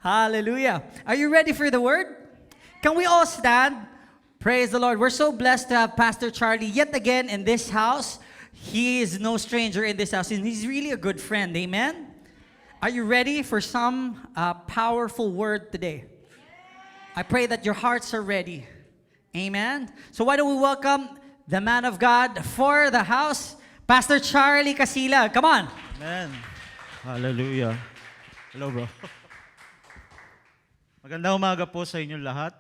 Hallelujah. Are you ready for the word? Can we all stand? Praise the Lord. We're so blessed to have Pastor Charlie yet again in this house. He is no stranger in this house, and he's really a good friend. Amen? Are you ready for some powerful word today? I pray that your hearts are ready. Amen? So why don't we welcome the man of God for the house, Pastor Charlie Casila. Come on. Amen. Hallelujah. Hello, bro. Magandang umaga po sa inyong lahat.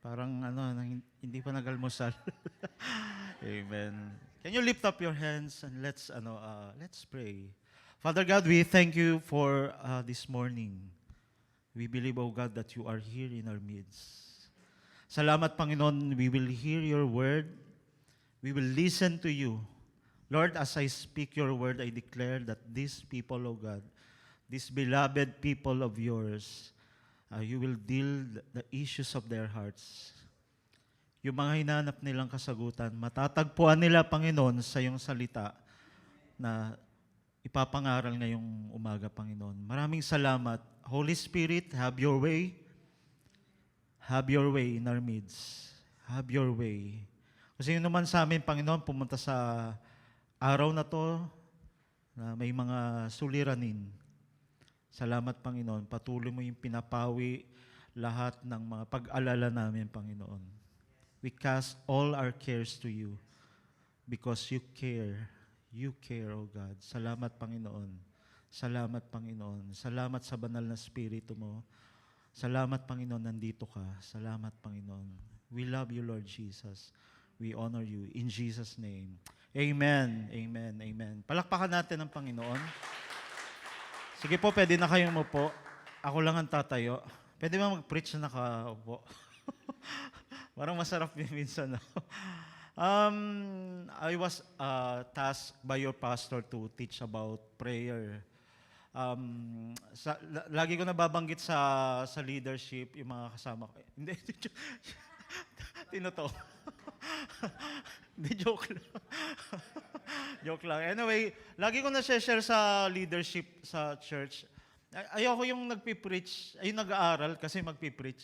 Parang hindi pa nag-almusal. Amen. Can you lift up your hands and let's pray. Father God, we thank you for this morning. We believe, oh God, that you are here in our midst. Salamat, Panginoon, we will hear your word. We will listen to you. Lord, as I speak your word, I declare that these people, oh God, these beloved people of yours, you will deal the issues of their hearts. Yung mga hinanap nilang kasagutan, matatagpuan nila, Panginoon, sa iyong salita na ipapangaral ngayong umaga, Panginoon. Maraming salamat. Holy Spirit, have your way. Have your way in our midst. Have your way. Kasi yun naman sa amin, Panginoon, pumunta sa araw na to na may mga suliranin. Salamat, Panginoon. Patuloy mo yung pinapawi lahat ng mga pag-alala namin, Panginoon. We cast all our cares to you because you care. You care, oh God. Salamat, Panginoon. Salamat, Panginoon. Salamat sa banal na Espiritu mo. Salamat, Panginoon, nandito ka. Salamat, Panginoon. We love you, Lord Jesus. We honor you. In Jesus' name. Amen. Amen. Amen. Palakpakan natin ang Panginoon. Sige po, pwede na kayong umupo. Ako lang ang tatayo. Pwede ba mag-preach na nakaupo? Parang masarap din minsan. No? I was tasked by your pastor to teach about prayer. Lagi ko nababanggit sa leadership, yung mga kasama ko. Hindi, tinoto. Hindi, joke lang. Joke lang. Anyway, lagi ko na-share sa leadership sa church. Ayoko yung nagpipreach, ay nag-aaral kasi magpipreach.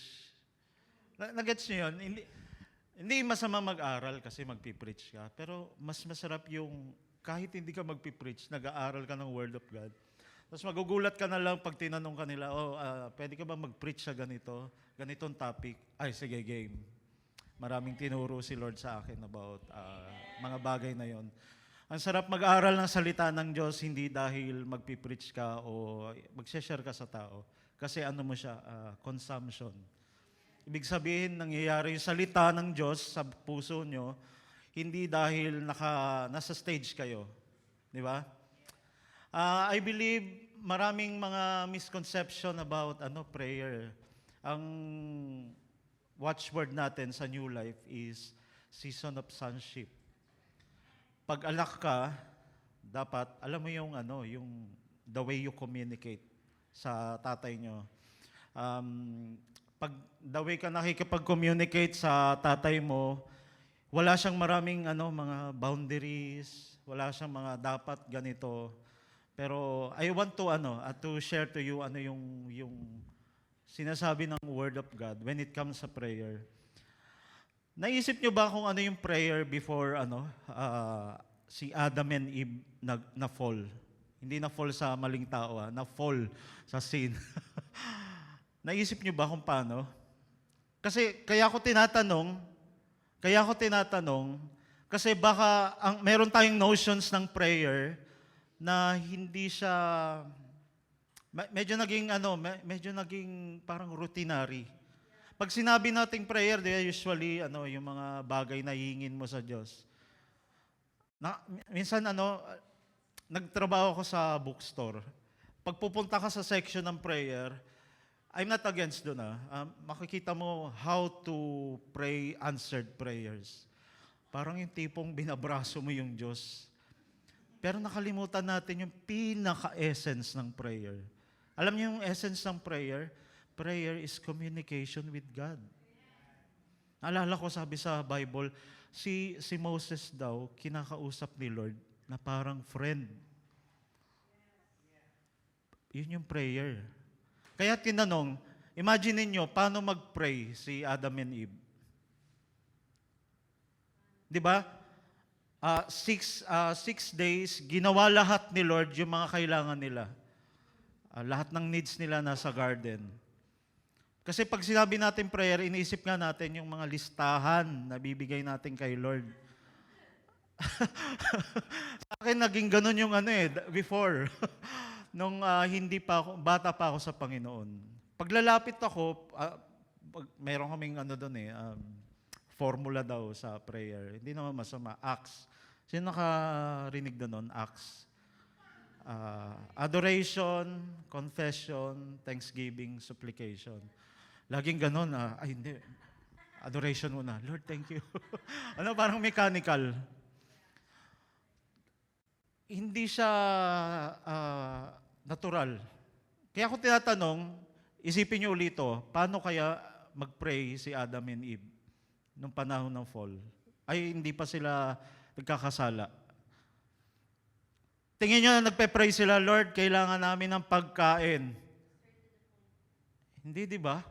Nag-gets niyo yun? Hindi masama mag-aral kasi magpipreach ka. Pero mas masarap yung kahit hindi ka magpipreach, nag-aaral ka ng Word of God. Tapos magugulat ka na lang pag tinanong ka nila, pwede ka ba mag-preach sa ganitong topic? Ay, sige, game. Maraming tinuro si Lord sa akin about mga bagay na yon. Ang sarap mag-aral ng salita ng Diyos, hindi dahil magpipreach ka o mag-share ka sa tao. Kasi ano mo siya, consumption. Ibig sabihin, nangyayari yung salita ng Diyos sa puso nyo, hindi dahil nasa stage kayo. Di ba? I believe maraming mga misconception about prayer. Ang watchword natin sa New Life is season of sonship. Pag anak ka, dapat alam mo yung yung the way you communicate sa tatay nyo. Pag the way ka nakikipag-communicate sa tatay mo, wala siyang maraming mga boundaries, wala siyang mga dapat ganito. Pero I want to share to you yung sinasabi ng Word of God when it comes sa prayer. Naisip nyo ba kung ano yung prayer before si Adam and Eve na-fall? Hindi na-fall sa maling tao, na-fall sa sin. Naisip nyo ba kung paano? Kasi kaya ko tinatanong, kasi baka meron tayong notions ng prayer na hindi siya medyo naging parang routinary. Pag sinabi nating prayer, usually yung mga bagay na hihingin mo sa Diyos. Minsan nagtrabaho ako sa bookstore. Pag pupunta ka sa section ng prayer, I'm not against doon. Makikita mo how to pray answered prayers. Parang yung tipong binabraso mo yung Diyos. Pero nakalimutan natin yung pinaka-essence ng prayer. Alam niyo yung essence ng prayer? Prayer is communication with God. Naalala ko, sabi sa Bible, si Moses daw, kinakausap ni Lord na parang friend. Yun yung prayer. Kaya tinanong, imagine niyo paano mag-pray si Adam and Eve. Di ba? 6 days, ginawa lahat ni Lord yung mga kailangan nila. Lahat ng needs nila nasa garden. Kasi pag sinabi natin prayer, iniisip nga natin yung mga listahan na bibigay natin kay Lord. Sa akin, naging ganun yung before. Nung hindi pa ako, bata pa ako sa Panginoon. Paglalapit ako, meron kaming formula daw sa prayer. Hindi naman masama. Acts. Sino nakarinig doon? Acts. Adoration, confession, thanksgiving, supplication. Laging ganun. Hindi. Adoration muna. Lord, thank you. Parang mechanical. Hindi siya natural. Kaya ako tinatanong, isipin niyo ulit paano kaya mag-pray si Adam and Eve nung panahon ng fall? Ay, hindi pa sila nagkakasala. Tingin niyo na nagpe-pray sila, Lord, kailangan namin ng pagkain. Hindi, di ba?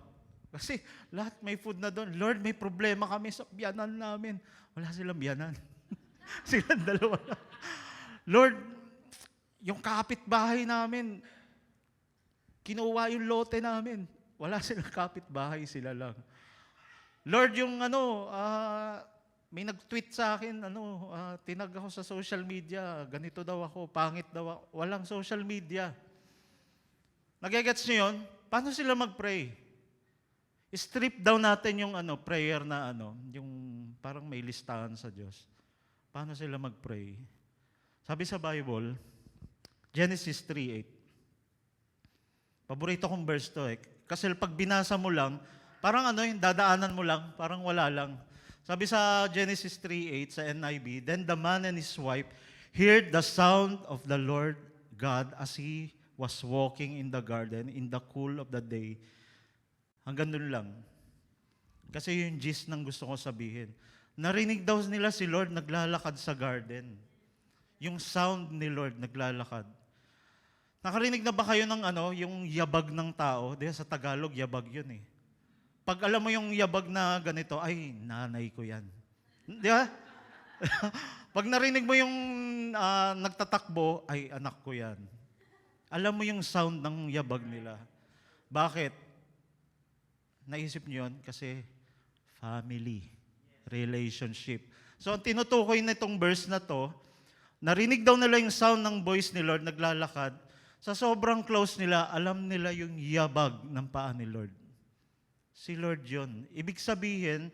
Kasi lahat may food na doon. Lord, may problema kami sa biyanan namin. Wala silang biyanan. Silang dalawa lang. Lord, yung kapitbahay namin, kinuha yung lote namin. Wala silang kapitbahay, sila lang. Lord, yung may nag-tweet sa akin, tinag ako sa social media, ganito daw ako, pangit daw ako. Walang social media. Nagigets niyo yun? Paano sila mag-pray? Strip down natin yung prayer na yung parang may listahan sa Diyos. Paano sila mag-pray? Sabi sa Bible, Genesis 3:8. Paborito kong verse to Kasi pag binasa mo lang, parang yung dadaanan mo lang, parang wala lang. Sabi sa Genesis 3:8 sa NIV, then the man and his wife heard the sound of the Lord God as he was walking in the garden in the cool of the day. Hanggang doon lang. Kasi yung gist ng gusto ko sabihin. Narinig daw nila si Lord naglalakad sa garden. Yung sound ni Lord naglalakad. Nakarinig na ba kayo ng yung yabag ng tao? Di sa Tagalog, yabag yun Pag alam mo yung yabag na ganito, ay, nanay ko yan. Di ba? Pag narinig mo yung nagtatakbo, ay, anak ko yan. Alam mo yung sound ng yabag nila. Bakit? Naisip niyo yun? Kasi family, relationship. So, ang tinutukoy nitong verse na to, narinig daw nila yung sound ng voice ni Lord, naglalakad. Sa sobrang close nila, alam nila yung yabag ng paa ni Lord. Si Lord yun. Ibig sabihin,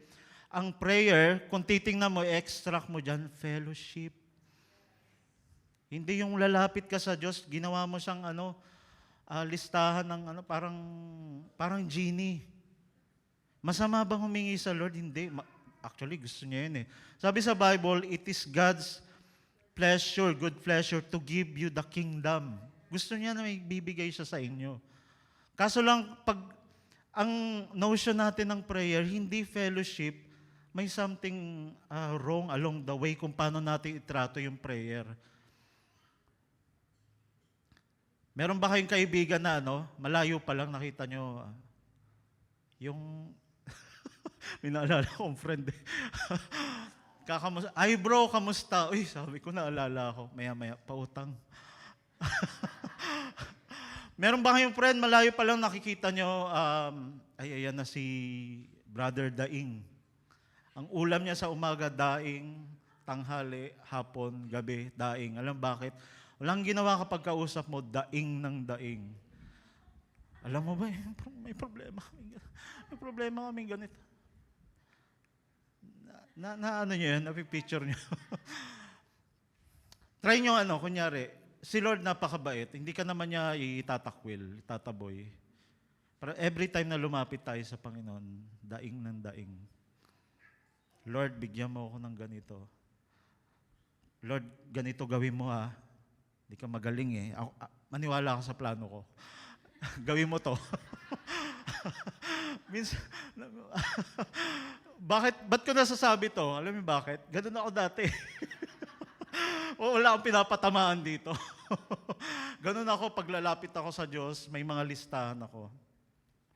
ang prayer, kung titingnan mo, extract mo dyan, fellowship. Hindi yung lalapit ka sa Diyos, ginawa mo siyang listahan ng parang genie. Masama bang humingi sa Lord? Hindi. Actually, gusto niya yun Sabi sa Bible, it is God's pleasure, good pleasure to give you the kingdom. Gusto niya na may bibigay siya sa inyo. Kaso lang, pag ang notion natin ng prayer, hindi fellowship, may something wrong along the way kung paano natin itrato yung prayer. Meron ba kayong kaibigan na malayo pa lang nakita nyo, yung, may naalala kong friend ay bro, kamusta? Uy, sabi ko, naalala ako. Maya-maya, pautang. Meron ba kayong friend, malayo pa lang nakikita nyo, ayan na si Brother Daing. Ang ulam niya sa umaga, daing, tanghali, hapon, gabi, daing. Alam bakit? Walang ginawa kapag kausap mo, daing ng daing. Alam mo ba, may problema kami. May problema kami ganito. Nyo yan, napipicture nyo. Try nyo kunyari, si Lord napakabait, hindi ka naman niya itatakwil, itataboy. Pero every time na lumapit tayo sa Panginoon, daing ng daing. Lord, bigyan mo ako ng ganito. Lord, ganito gawin mo Hindi ka magaling maniwala ka sa plano ko. Gawin mo to. Ba't ko nasasabi to? Alam mo bakit? Ganun ako dati. O wala akong pinapatamaan dito. Ganun ako, pag lalapit ako sa Diyos, may mga listahan ako.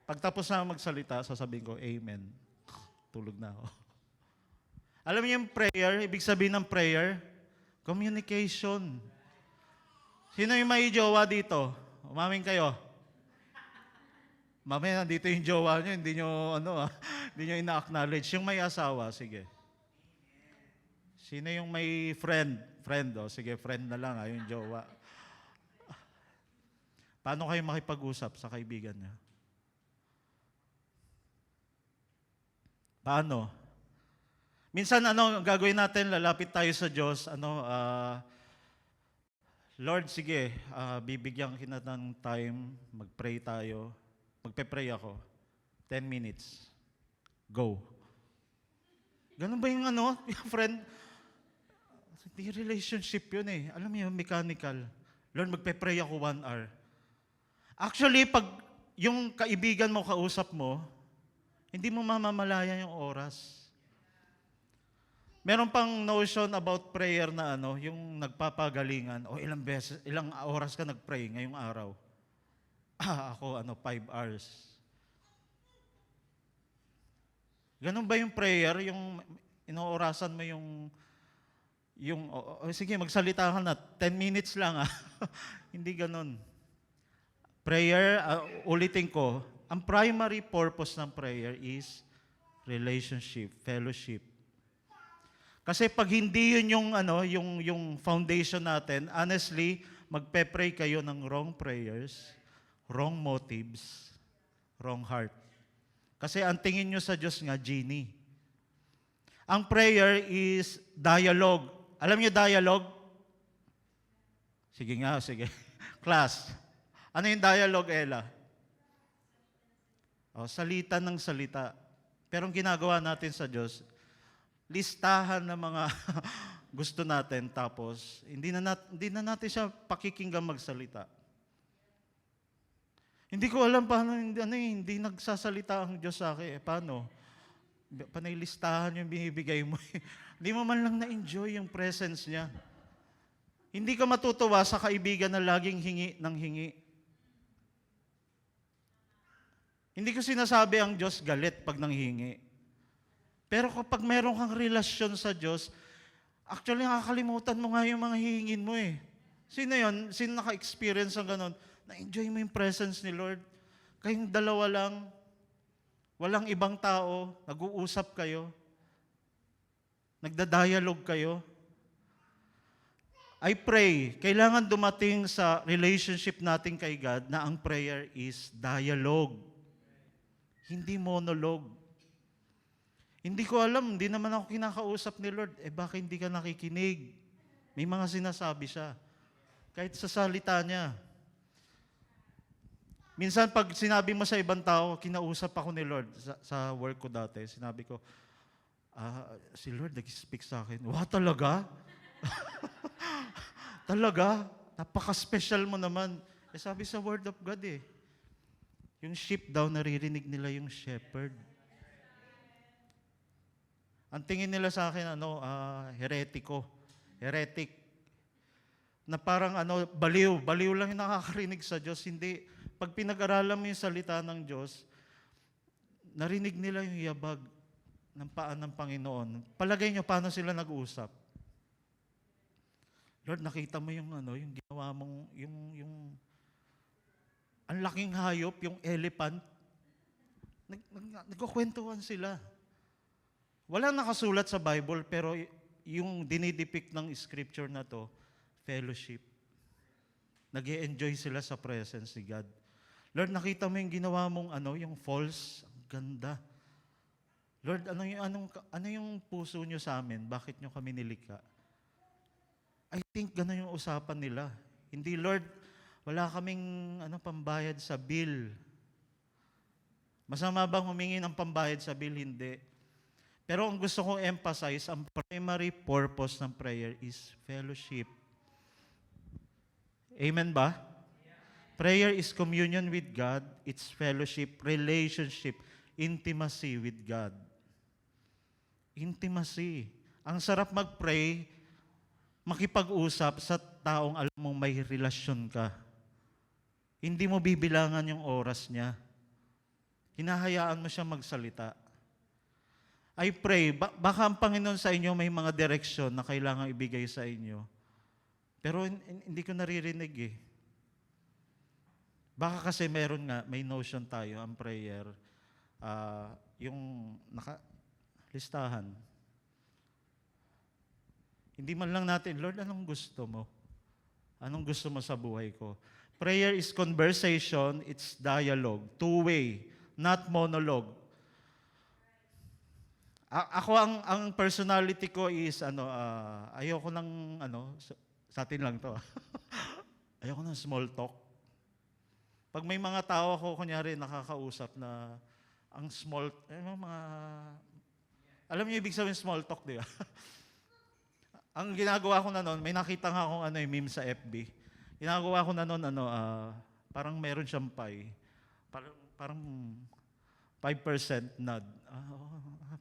Pagtapos na magsalita, sasabihin ko, Amen. Tulog na ako. Alam niyo yung prayer, ibig sabihin ng prayer? Communication. Sino yung may jowa dito? Umamin kayo. Mamaya nandito yung jowa nyo, hindi nyo, hindi nyo ina-acknowledge. Yung may asawa, sige. Sino yung may friend? Friend, sige, friend na lang, yung jowa. Paano kayo makipag-usap sa kaibigan niya? Paano? Minsan, gagawin natin, lalapit tayo sa Diyos, Lord, sige, bibigyan kita ng time, mag-pray tayo. Magpe-pray ako. 10 minutes. Go. Ganun ba yung yung friend? Hindi relationship yun eh. Alam mo yun, mechanical. Lord, magpe-pray ako 1 hour. Actually, pag yung kaibigan mo, kausap mo, hindi mo mamamalaya yung oras. Meron pang notion about prayer na yung nagpapagalingan, ilang oras ka nag-pray ngayong araw. Ako 5 hours. Ganun ba yung prayer? Yung inoorasan mo sige, magsalita ka na, 10 minutes lang Hindi ganun. Prayer, ulitin ko, ang primary purpose ng prayer is relationship, fellowship. Kasi pag hindi yun yung foundation natin, honestly, magpe-pray kayo ng wrong prayers, wrong motives, wrong heart. Kasi ang tingin nyo sa Diyos nga, genie. Ang prayer is dialogue. Alam nyo dialogue? Sige nga, sige. Class. Ano yung dialogue, Ella? Salita ng salita. Pero ang ginagawa natin sa Diyos, listahan ng mga gusto natin, tapos hindi na natin siya pakikinggan magsalita. Hindi ko alam paano, hindi nagsasalita ang Diyos sa akin. Paano? Panay listahan yung binibigay mo. Hindi mo man lang na-enjoy yung presence niya. Hindi ka matutuwa sa kaibigan na laging hingi ng hingi. Hindi ko sinasabi ang Diyos galit pag nanghingi. Pero kapag meron kang relasyon sa Diyos, actually nakakalimutan mo nga yung mga hihingin mo eh. Sino yun? Sino naka-experience ng ganon? Na-enjoy mo yung presence ni Lord. Kayong dalawa lang, walang ibang tao, nag-uusap kayo, nagda-dialogue kayo. I pray, kailangan dumating sa relationship natin kay God na ang prayer is dialogue. Hindi monologue. Hindi ko alam, hindi naman ako kinakausap ni Lord. Bakit hindi ka nakikinig? May mga sinasabi siya. Kahit sa salita niya. Minsan pag sinabi mo sa ibang tao, kinausap ako ni Lord sa work ko dati. Sinabi ko, si Lord nag-speak sa akin. Talaga? Talaga? Napaka-special mo naman. Sabi sa Word of God yung sheep daw, naririnig nila yung shepherd. Ang tingin nila sa akin, heretic. Na parang baliw lang yung nakakarinig sa Diyos. Hindi, pag pinag-aralan mo yung salita ng Diyos, narinig nila yung yabag ng paan ng Panginoon. Palagay nyo, paano sila nag-uusap? Lord, nakita mo yung ginawa mong, yung ang laking hayop, yung elephant. Nagkukwentuhan sila. Walang nakasulat sa Bible, pero yung dinidepict ng scripture na to, fellowship. Nag-e-enjoy sila sa presence ni God. Lord, nakita mo yung ginawa mong yung falls, ang ganda. Lord, ano yung puso nyo sa amin? Bakit nyo kami nilikha? I think gano'n yung usapan nila. Hindi, Lord, wala kaming pambayad sa bill. Masama bang humingi ng pambayad sa bill? Hindi. Pero ang gusto kong emphasize, ang primary purpose ng prayer is fellowship. Amen ba? Prayer is communion with God, it's fellowship, relationship, intimacy with God. Intimacy. Ang sarap mag-pray makipag-usap sa taong alam mong may relasyon ka. Hindi mo bibilangan yung oras niya. Hinahayaan mo siya magsalita. I pray, baka ang Panginoon sa inyo may mga direksyon na kailangan ibigay sa inyo. Pero hindi ko naririnig eh. Baka kasi may notion tayo, ang prayer, yung listahan. Hindi man lang natin, Lord, anong gusto mo? Anong gusto mo sa buhay ko? Prayer is conversation, it's dialogue, two-way, not monologue. Ako ang personality ko is ayoko ng sa atin lang to. Ayoko ng small talk. Pag may mga tao ako kunyari nakakausap na ang alam niyo ibig sabihin small talk, di ba? Ang ginagawa ko na noon, may nakita nga akong meme sa FB. Ginagawa ko na noon parang meron siyang pie. Parang 5% nod.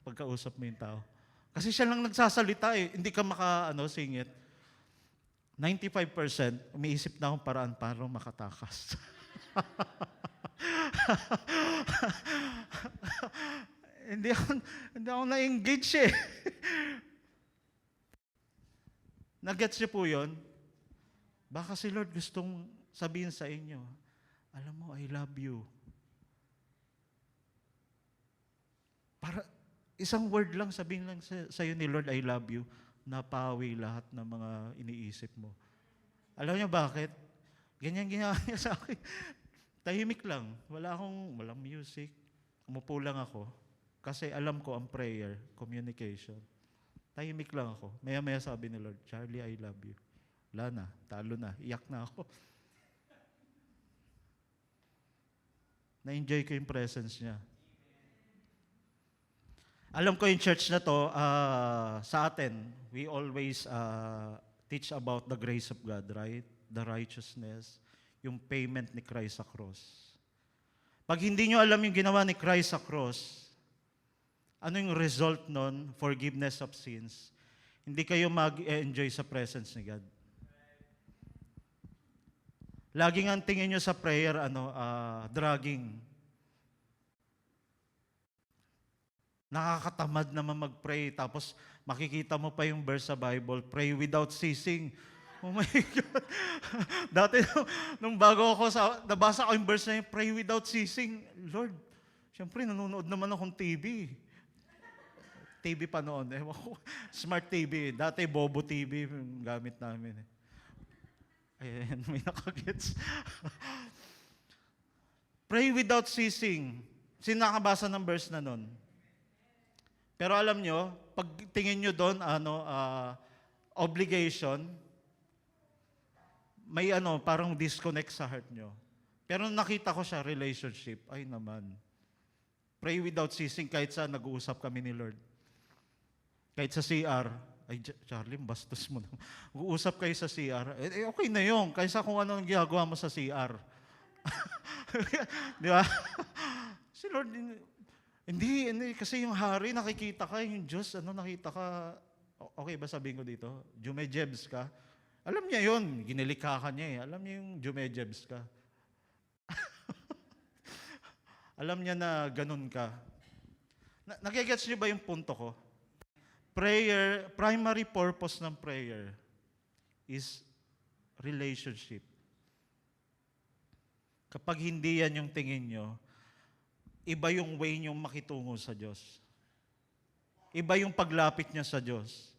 Pagkausap mo yung tao. Kasi siya lang nagsasalita eh. Hindi ka singit. 95%, umiisip na akong paraan para makatakas. hindi ako na-engage eh. Nag-gets niyo po yun? Baka si Lord gustong sabihin sa inyo, alam mo, I love you. Para isang word lang, sabihin lang sa'yo ni Lord, I love you, napawi lahat ng mga iniisip mo. Alam niyo bakit? Ganyan ginawa niya sa akin. Tahimik lang. Walang music. Umupo lang ako. Kasi alam ko ang prayer, communication. Tahimik lang ako. Maya-maya sabi ni Lord, Charlie, I love you. Wala na, talo na, iyak na ako. Na-enjoy ko yung presence niya. Alam ko yung church na to, sa atin, we always teach about the grace of God, right? The righteousness, yung payment ni Christ sa cross. Pag hindi nyo alam yung ginawa ni Christ sa cross, ano yung result nun? Forgiveness of sins. Hindi kayo mag-enjoy sa presence ni God. Laging ang tingin nyo sa prayer, dragging. Nakakatamad naman mag-pray, tapos makikita mo pa yung verse sa Bible, pray without ceasing. Oh my God. Dati, nung bago nabasa ko yung verse na yun, pray without ceasing. Lord, siyempre nanonood naman akong TV. TV pa noon. Smart TV. Dati Bobo TV yung gamit namin. Ayan, may nakagets. Pray without ceasing. Sino nakabasa ng verse na nun? Pero alam nyo, pag tingin nyo doon, obligation, may parang disconnect sa heart nyo. Pero nakita ko siya, relationship, ay naman. Pray without ceasing kahit saan nag-uusap kami ni Lord. Kahit sa CR, ay Charlie, bastos mo na. Mag-uusap kayo sa CR, okay na yun, kaysa kung ano ang ginagawa mo sa CR. Di ba? Si Lord, hindi, kasi yung hari, nakikita ka, yung Diyos, nakita ka, okay ba sabihin ko dito? Jumejebs ka. Alam niya yun, ginilikha ka niya eh. Alam niya yung jumejebs ka. Alam niya na ganun ka. Nagigets niyo ba yung punto ko? Prayer, primary purpose ng prayer is relationship. Kapag hindi yan yung tingin nyo, iba yung way nyo makitungo sa Diyos. Iba yung paglapit niya sa Diyos.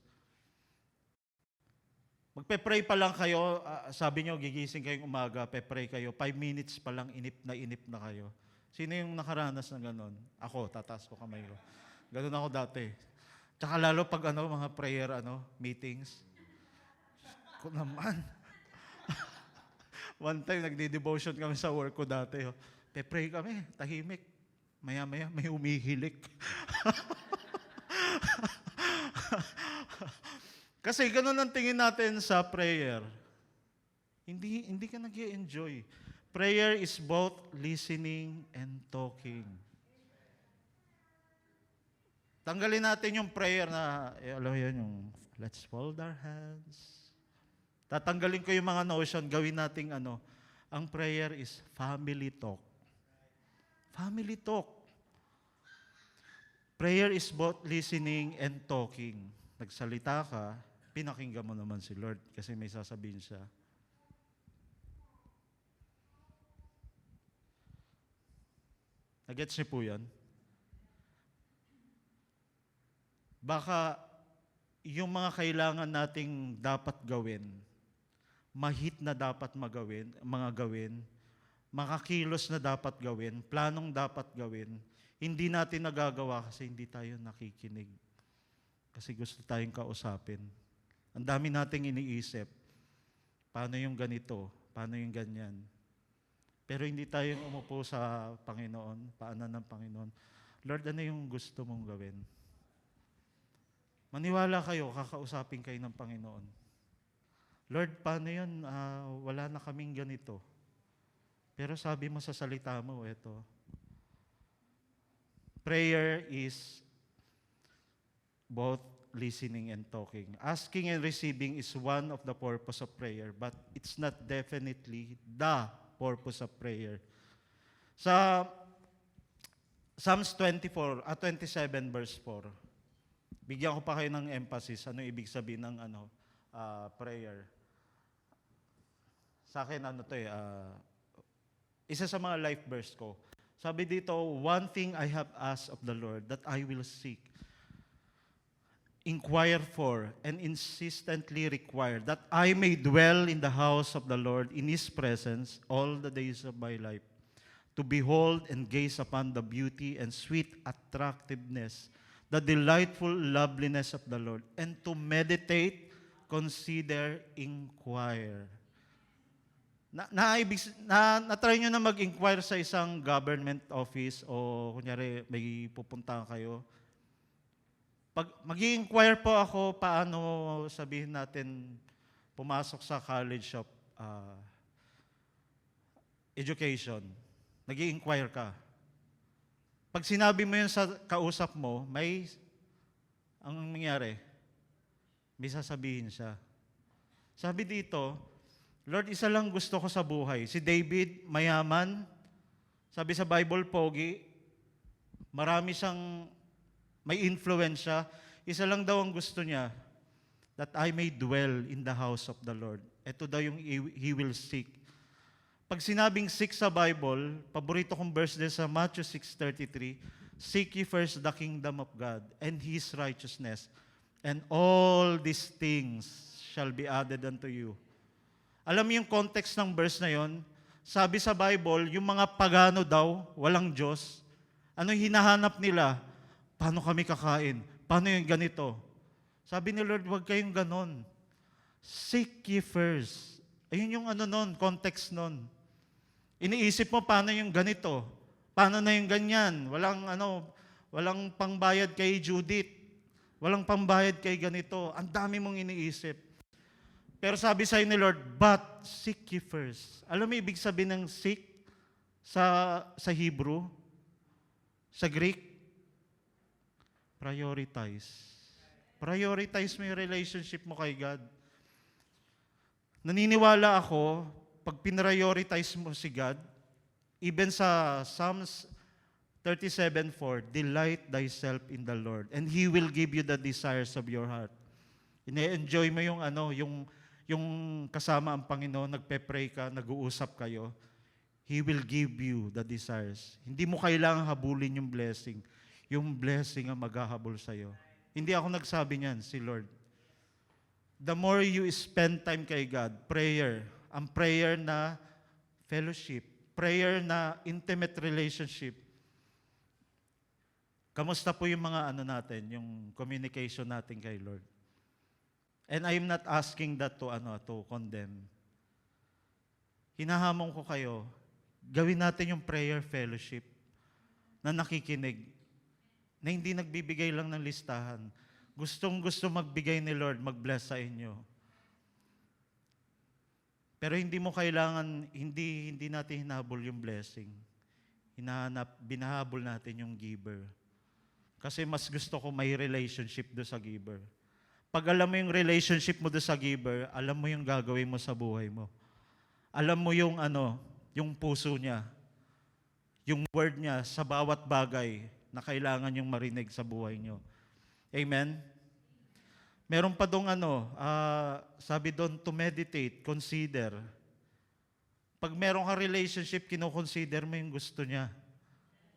Magpe-pray pa lang kayo, sabi nyo, gigising kayong umaga, pe-pray kayo, 5 minutes pa lang, inip na kayo. Sino yung nakaranas ng ganon? Ako, tataas ko kamay ko. Ganon ako dati. Tsaka lalo pag mga prayer, meetings. Ko naman. One time, nagdi-devotion kami sa work ko dati. Pe-pray kami, tahimik. Maya-maya, may umihilik. Kasi ganun ang tingin natin sa prayer. Hindi ka nag-i-enjoy. Prayer is both listening and talking. Tanggalin natin yung prayer na, alam mo yun, yung let's fold our hands. Tatanggalin ko yung mga notion, gawin nating ano. Ang prayer is family talk. Family talk. Prayer is both listening and talking. Nagsalita ka, pinakinggan mo naman si Lord kasi may sasabihin siya. Nagets niyo po yan? Baka yung mga kailangan nating dapat gawin, mahit na dapat mga gawin, makakilos na dapat gawin, planong dapat gawin, hindi natin nagagawa kasi hindi tayo nakikinig. Kasi gusto tayong kausapin. Ang dami nating iniisip. Paano yung ganito? Paano yung ganyan? Pero hindi tayo umupo sa Panginoon, paanan ng Panginoon. Lord, ano yung gusto mong gawin? Maniwala kayo, kakausapin kayo ng Panginoon. Lord, paano yun? Wala na kaming ganito. Pero sabi mo sa salita mo, eto, prayer is both listening and talking. Asking and receiving is one of the purpose of prayer, but it's not definitely the purpose of prayer. Sa Psalms 27 verse 4, bigyan ko pa kayo ng emphasis, ano ibig sabihin ng prayer. Sa akin, isa sa mga life verse ko. Sabi dito, one thing I have asked of the Lord that I will seek, inquire for, and insistently require, that I may dwell in the house of the Lord in His presence all the days of my life, to behold and gaze upon the beauty and sweet attractiveness, the delightful loveliness of the Lord, and to consider, inquire. Na-try nyo na mag-inquire sa isang government office o kunyari may pupuntahan kayo. Pag mag-i-inquire po ako, paano sabihin natin pumasok sa college of education. Nag-i-inquire ka. Pag sinabi mo yun sa kausap mo, ang nangyari, may sasabihin siya. Sabi dito, Lord, isa lang gusto ko sa buhay. Si David, mayaman. Sabi sa Bible, pogi. Marami siyang may influensya. Isa lang daw ang gusto niya, that I may dwell in the house of the Lord. Ito daw yung he will seek. Pag sinabing seek sa Bible, paborito kong verse din sa Matthew 6:33, seek ye first the kingdom of God and His righteousness, and all these things shall be added unto you. Alam mo yung context ng verse na yon? Sabi sa Bible, yung mga pagano daw, walang Diyos, ano hinahanap nila? Paano kami kakain? Paano yung ganito? Sabi ni Lord, huwag kayong ganon. Seek ye first. Ayun yung context nun. Iniisip mo, paano yung ganito? Paano na yung ganyan? Walang pangbayad kay Judith. Walang pangbayad kay ganito. Ang dami mong iniisip. Pero sabi sa'yo ni Lord, but seek ye first. Alam mo ibig sabihin ng seek sa Hebrew? Sa Greek? Prioritize. Prioritize mo yung relationship mo kay God. Naniniwala ako, pag pinrioritize mo si God, even sa Psalms 37:4, delight thyself in the Lord, and He will give you the desires of your heart. Ine-enjoy mo yung kasama ang Panginoon, nagpe-pray ka, nag-uusap kayo, He will give you the desires. Hindi mo kailangang habulin yung blessing. Yung blessing ang maghahabol sa'yo. Hindi ako nagsabi niyan, si Lord. The more you spend time kay God, prayer, ang prayer na fellowship, prayer na intimate relationship. Kamusta po yung mga natin, yung communication natin kay Lord? And I'm not asking that to condemn. Hinahamon ko kayo, gawin natin yung prayer fellowship na nakikinig, na hindi nagbibigay lang ng listahan. Gustong-gusto magbigay ni Lord, mag-bless sa inyo. Pero hindi natin hinahabol yung blessing. Binahabol natin yung giver. Kasi mas gusto ko may relationship do sa giver. Pag alam mo yung relationship mo doon sa giver, alam mo yung gagawin mo sa buhay mo. Alam mo yung yung puso niya, yung word niya sa bawat bagay na kailangan yung marinig sa buhay niyo. Amen? Meron pa dong sabi doon to meditate, consider. Pag meron ka relationship, kino-consider mo yung gusto niya.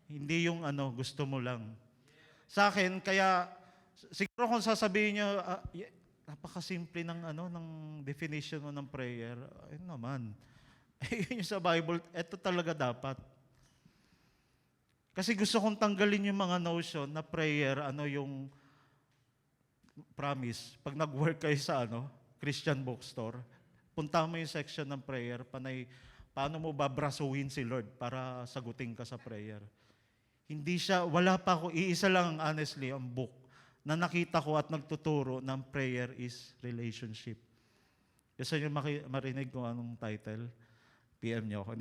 Hindi yung gusto mo lang. Sa akin, kaya siguro kung sasabihin niyo, napakasimple ng definition mo ng prayer. Ayun naman. Yun yung sa Bible, eto talaga dapat. Kasi gusto kong tanggalin yung mga notion na prayer, yung promise. Pag nag-work kayo sa Christian bookstore, punta mo yung section ng prayer, paano mo babrasuhin si Lord para sagutin ka sa prayer. Hindi siya, wala pa ako, iisa lang honestly, ang book na nakita ko at nagtuturo ng prayer is relationship. Gusto niyo marinig kung anong title? PM niyo ako.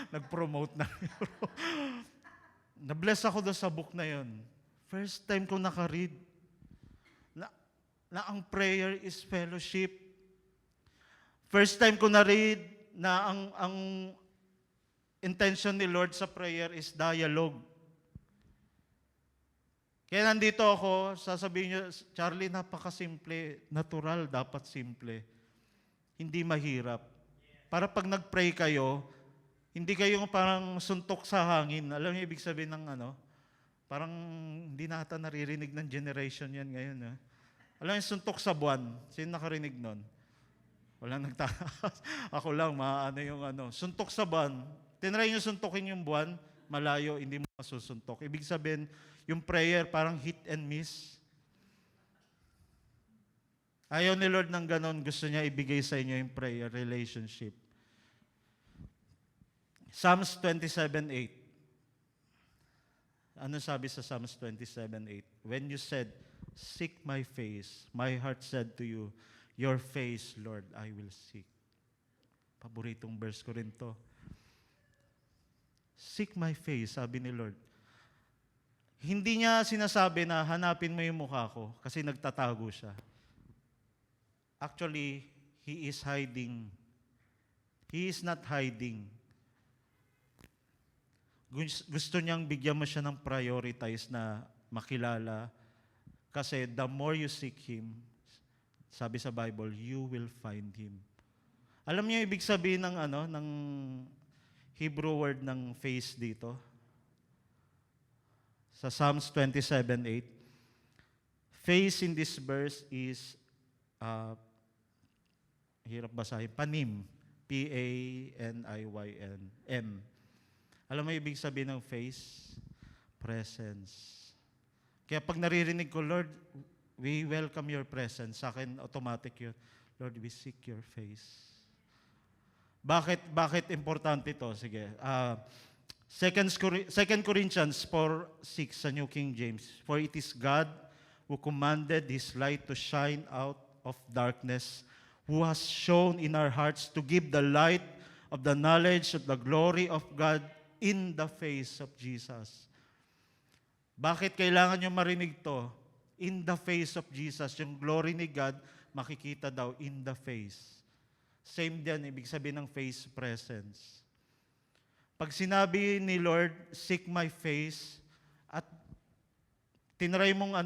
Nag-promote na. Na-bless ako doon sa book na yon. First time ko nakaread na ang prayer is fellowship. First time ko na-read na ang intention ni Lord sa prayer is dialogue. Kaya nandito ako, sasabihin niyo, Charlie, napakasimple, natural, dapat simple. Hindi mahirap. Para pag nag-pray kayo, hindi kayo parang suntok sa hangin. Alam niyo ibig sabihin ng parang hindi na ata naririnig ng generation yan ngayon. Alam niyo, suntok sa buwan. Sino nakarinig nun? Walang nagtaas. Ako lang, yung suntok sa buwan. Tinry niyo suntokin yung buwan, malayo, hindi mo masusuntok. Ibig sabihin, yung prayer parang hit and miss. Ayaw ni Lord ng ganon, gusto niya ibigay sa inyo yung prayer relationship. Psalms 27:8. Ano sabi sa Psalms 27:8? When you said, seek my face, my heart said to you, your face, Lord, I will seek. Paboritong verse ko rin to. Seek my face, sabi ni Lord. Hindi niya sinasabi na hanapin mo yung mukha ko kasi nagtatago siya. Actually, He is hiding. He is not hiding. Gusto niyang bigyan mo siya ng prioritize na makilala kasi the more you seek Him, sabi sa Bible, you will find Him. Alam niyo ibig sabihin ng Hebrew word ng face dito? Sa Psalms 27:8, face in this verse is, hirap basahin, panim. P-A-N-I-Y-N. M. Alam mo ibig sabihin ng face? Presence. Kaya pag naririnig ko, Lord, we welcome your presence. Sa akin, automatic yun. Lord, we seek your face. Bakit importante ito? Sige. 2 Corinthians 4:6 sa New King James. For it is God who commanded His light to shine out of darkness, who has shown in our hearts to give the light of the knowledge of the glory of God in the face of Jesus. Bakit kailangan nyo marinig to? In the face of Jesus. Yung glory ni God, makikita daw in the face. Same din, ibig sabihin ng face, presence. Pag sinabi ni Lord, seek my face, at tinry mong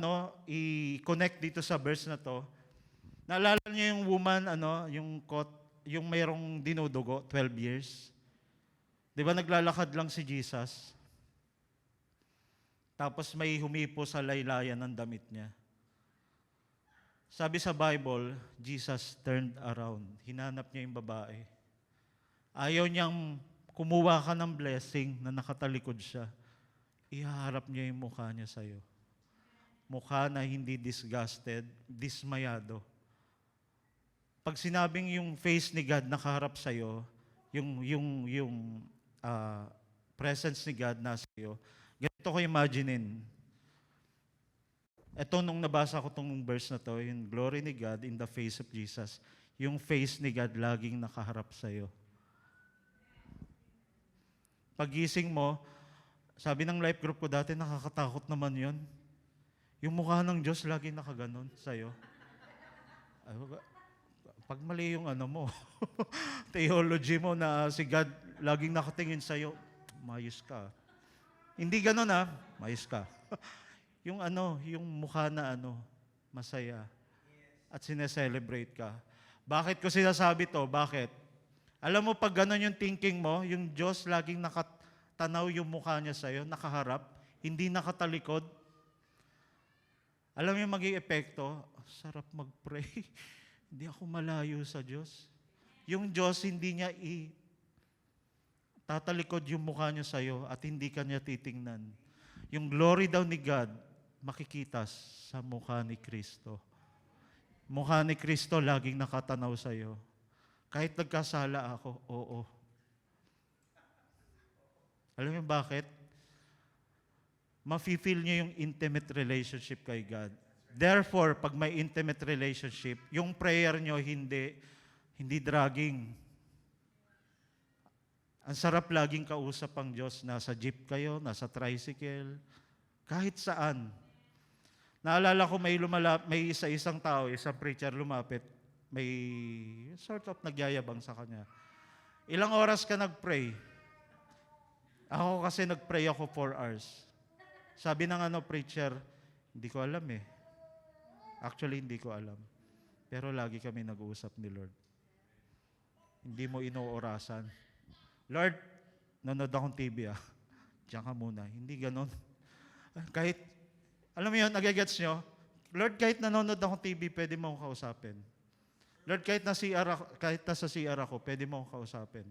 i-connect dito sa verse na to, naalala niyo yung woman, yung mayroong dinudugo, 12 years? Di ba naglalakad lang si Jesus? Tapos may humipo sa laylayan ng damit niya. Sabi sa Bible, Jesus turned around. Hinanap niya yung babae. Ayaw niyang kumuha ka ng blessing na nakatalikod siya. Ihaharap niya yung mukha niya sa'yo. Mukha na hindi disgusted, dismayado. Pag sinabing yung face ni God nakaharap sa'yo, yung presence ni God nasa iyo, ganito ko imaginein. Ito nung nabasa ko tong verse na to, yung glory ni God in the face of Jesus, yung face ni God laging nakaharap sa iyo. Pagising mo, sabi ng life group ko dati, nakakatakot naman yun. Yung mukha ng Diyos lagi nakaganon sa'yo. Ay, pag mali yung ano mo, theology mo na si God laging nakatingin sa'yo, mayos ka. Hindi ganon mayos ka. Yung ano, yung mukha na ano, masaya. At sineselebrate ka. Bakit ko sinasabi to? Bakit? Alam mo, pag ganon yung thinking mo, yung Diyos laging nakatanaw yung mukha niya sa'yo, nakaharap, hindi nakatalikod. Alam mo yung maging epekto? Sarap mag-pray. Hindi ako malayo sa Diyos. Yung Diyos, hindi niya tatalikod yung mukha niya sa'yo at hindi ka niya titingnan. Yung glory daw ni God, makikita sa mukha ni Kristo. Mukha ni Kristo laging nakatanaw sa'yo. Kahit nagkasala ako, oo. Alam mo bakit? Mafe-feel niyo yung intimate relationship kay God. Therefore, pag may intimate relationship, yung prayer niyo hindi dragging. Ang sarap laging kausap ang Diyos. Nasa jeep kayo, nasa tricycle, kahit saan. Naalala ko may isang tao, isang preacher lumapit, may sort of nagyayabang sa kanya. Ilang oras ka nag-pray? Ako kasi nag-pray ako 4 hours. Sabi ng preacher, hindi ko alam eh. Actually, hindi ko alam. Pero lagi kami nag-uusap ni Lord. Hindi mo inoorasan. Lord, nanood akong TV Diyan ka muna. Hindi ganon. Kahit, alam mo yun, nagigets nyo? Lord, kahit nanonood akong TV, pwede mo akong kausapin. Lord, kahit nasa CR ako, pwede mo akong kausapin.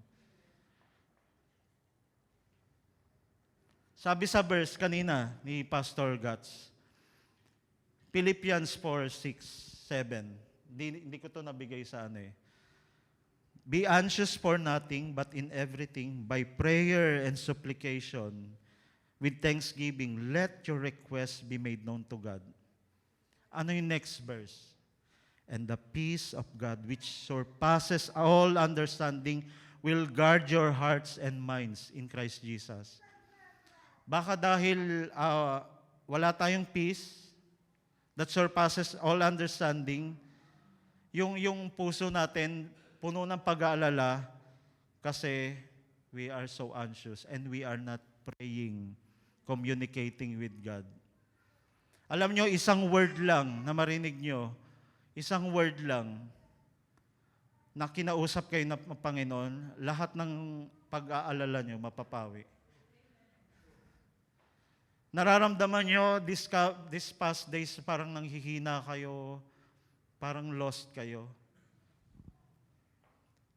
Sabi sa verse kanina ni Pastor Guts, Philippians 4:6-7. Hindi ko to nabigay sa Be anxious for nothing, but in everything, by prayer and supplication, with thanksgiving, let your requests be made known to God. Ano yung next verse? And the peace of God, which surpasses all understanding, will guard your hearts and minds in Christ Jesus. Baka dahil wala tayong peace that surpasses all understanding, yung puso natin puno ng pag-aalala kasi we are so anxious and we are not praying, communicating with God. Alam nyo, isang word lang na marinig nyo, isang word lang na kinausap kayo ng Panginoon, lahat ng pag-aalala nyo mapapawi. Nararamdaman nyo this past days parang nanghihina kayo, parang lost kayo.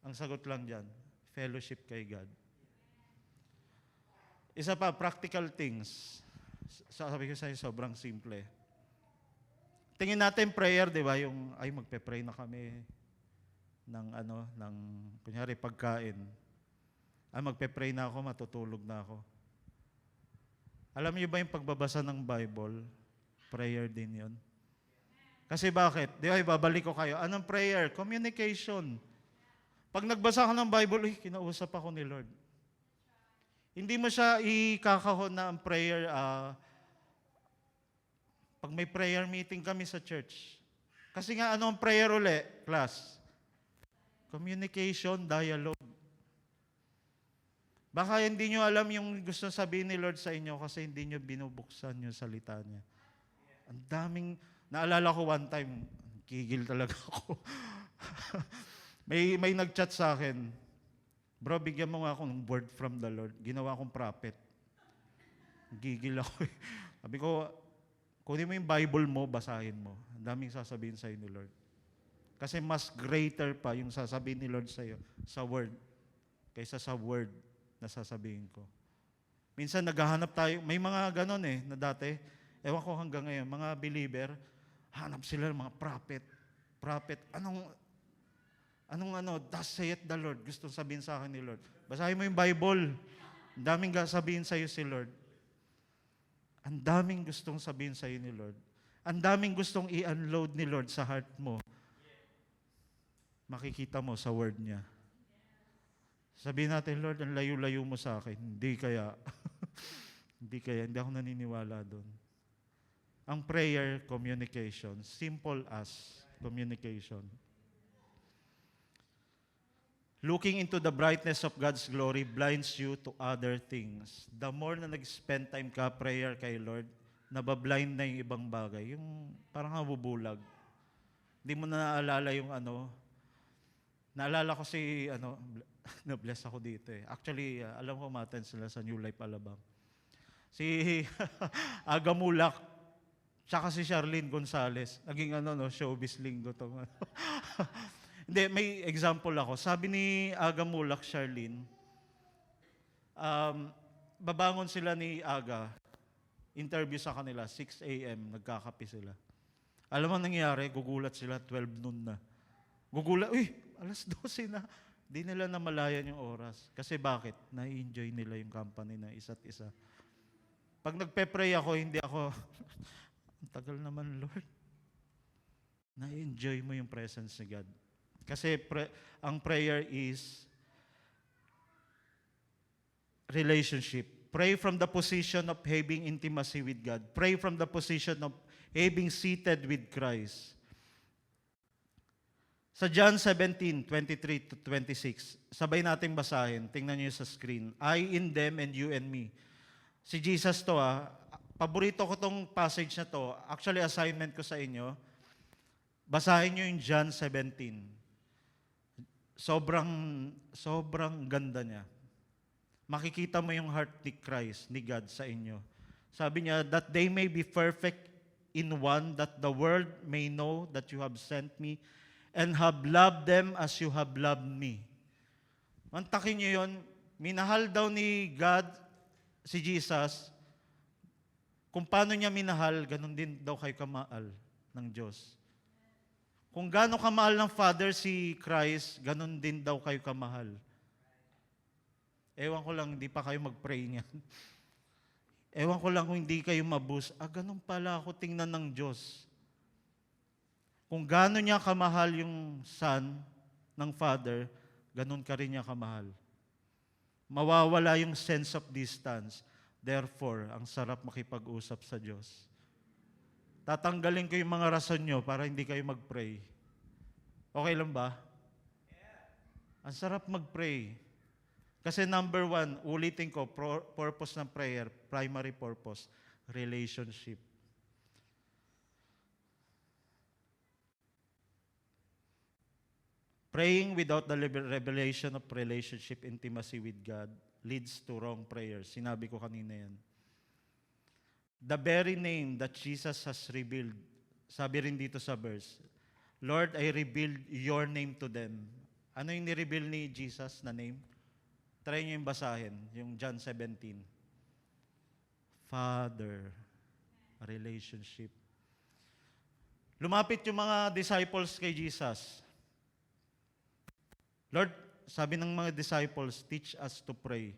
Ang sagot lang dyan, fellowship kay God. Isa pa, practical things. Sabi ko sa'yo, sobrang simple. Tingin natin prayer, di ba? Yung, magpe-pray na kami ng kunyari, pagkain. Magpe-pray na ako, matutulog na ako. Alam niyo ba yung pagbabasa ng Bible? Prayer din yon. Kasi bakit? Di ba, ibabalik ko kayo. Anong prayer? Communication. Pag nagbasa ka ng Bible, kinausap ako ni Lord. Hindi mo siya ikakahon na ang prayer. Pag may prayer meeting kami sa church. Kasi nga, ano ang prayer uli, class? Communication, dialogue. Baka hindi nyo alam yung gusto sabihin ni Lord sa inyo kasi hindi nyo binubuksan yung salita niya. Ang daming, naalala ko one time, kigil talaga ako. may nag-chat sa akin, bro, bigyan mo nga akong word from the Lord. Ginawa akong prophet. Gigil ako. Sabi ko, kunin mo yung Bible mo, basahin mo. Ang daming sasabihin sa'yo ni Lord. Kasi mas greater pa yung sasabihin ni Lord sa'yo sa word kaysa sa word na sasabihin ko. Minsan naghahanap tayo, may mga ganon na dati, ewan ko hanggang ngayon, mga believer, hanap sila ng mga prophet. Anong thus saith the Lord, gustong sabihin sa akin ni Lord. Basahin mo yung Bible, ang daming sabihin sa'yo si Lord. Ang daming gustong sabihin sa'yo ni Lord. Ang daming gustong i-unload ni Lord sa heart mo. Makikita mo sa word niya. Sabihin natin, Lord, ang layo-layo mo sa akin. Hindi kaya. Hindi ako naniniwala doon. ang prayer communication. Simple as communication. Looking into the brightness of God's glory blinds you to other things. The more na nag-spend time ka prayer kay Lord, nabablind na yung ibang bagay. Yung parang nabubulag. Hindi mo na naalala yung naalala ko si, na-bless ako dito eh. Actually, alam ko umaten sila sa New Life Alabang. Si Aga Mulak, tsaka si Charlene Gonzalez. Naging showbiz linggo to. Hindi, may example ako. Sabi ni Aga Mulak, Charlene, babangon sila ni Aga, interview sa kanila, 6 a.m., nagkakape sila. Alam mo nangyari, gugulat sila, 12 noon na. Gugulat, alas 12 na. Di nila namalayan yung oras. Kasi bakit? Na-enjoy nila yung company na isa't isa. Pag nagpe-pray ako, hindi ako, ang tagal naman, Lord. Na-enjoy mo yung presence ni God. Kasi ang prayer is relationship. Pray from the position of having intimacy with God. Pray from the position of having seated with Christ. Sa John 17:23 to 26, sabay nating basahin. Tingnan niyo sa screen. I in them and you and me. Si Jesus to paborito ko tong passage na to. Actually, assignment ko sa inyo. Basahin niyo yung John 17. Sobrang ganda niya. Makikita mo yung heart ni Christ, ni God sa inyo. Sabi niya, that they may be perfect in one, that the world may know that you have sent me and have loved them as you have loved me. Mantakin niyo yun, minahal daw ni God si Jesus. Kung paano niya minahal, ganun din daw kayo kamahal ng Diyos. Kung gaano kamahal ng Father si Christ, ganun din daw kayo kamahal. Ewan ko lang, hindi pa kayo mag-pray niyan. Ewan ko lang kung hindi kayo mabus. Ganun pala ako tingnan ng Diyos. Kung gaano niya kamahal yung Son ng Father, ganun ka rin niya kamahal. Mawawala yung sense of distance. Therefore, ang sarap makipag-usap sa Diyos. Tatanggalin ko yung mga rason nyo para hindi kayo mag-pray. Okay lang ba? Ang sarap mag-pray. Kasi number 1, ulitin ko, purpose ng prayer, primary purpose, relationship. Praying without the revelation of relationship, intimacy with God, leads to wrong prayers. Sinabi ko kanina yan. The very name that Jesus has revealed, sabi rin dito sa verse, Lord, I revealed your name to them. Ano yung ni-reveal ni Jesus na name? Try nyo yung basahin, yung John 17. Father, relationship. Lumapit yung mga disciples kay Jesus. Lord, sabi ng mga disciples, teach us to pray.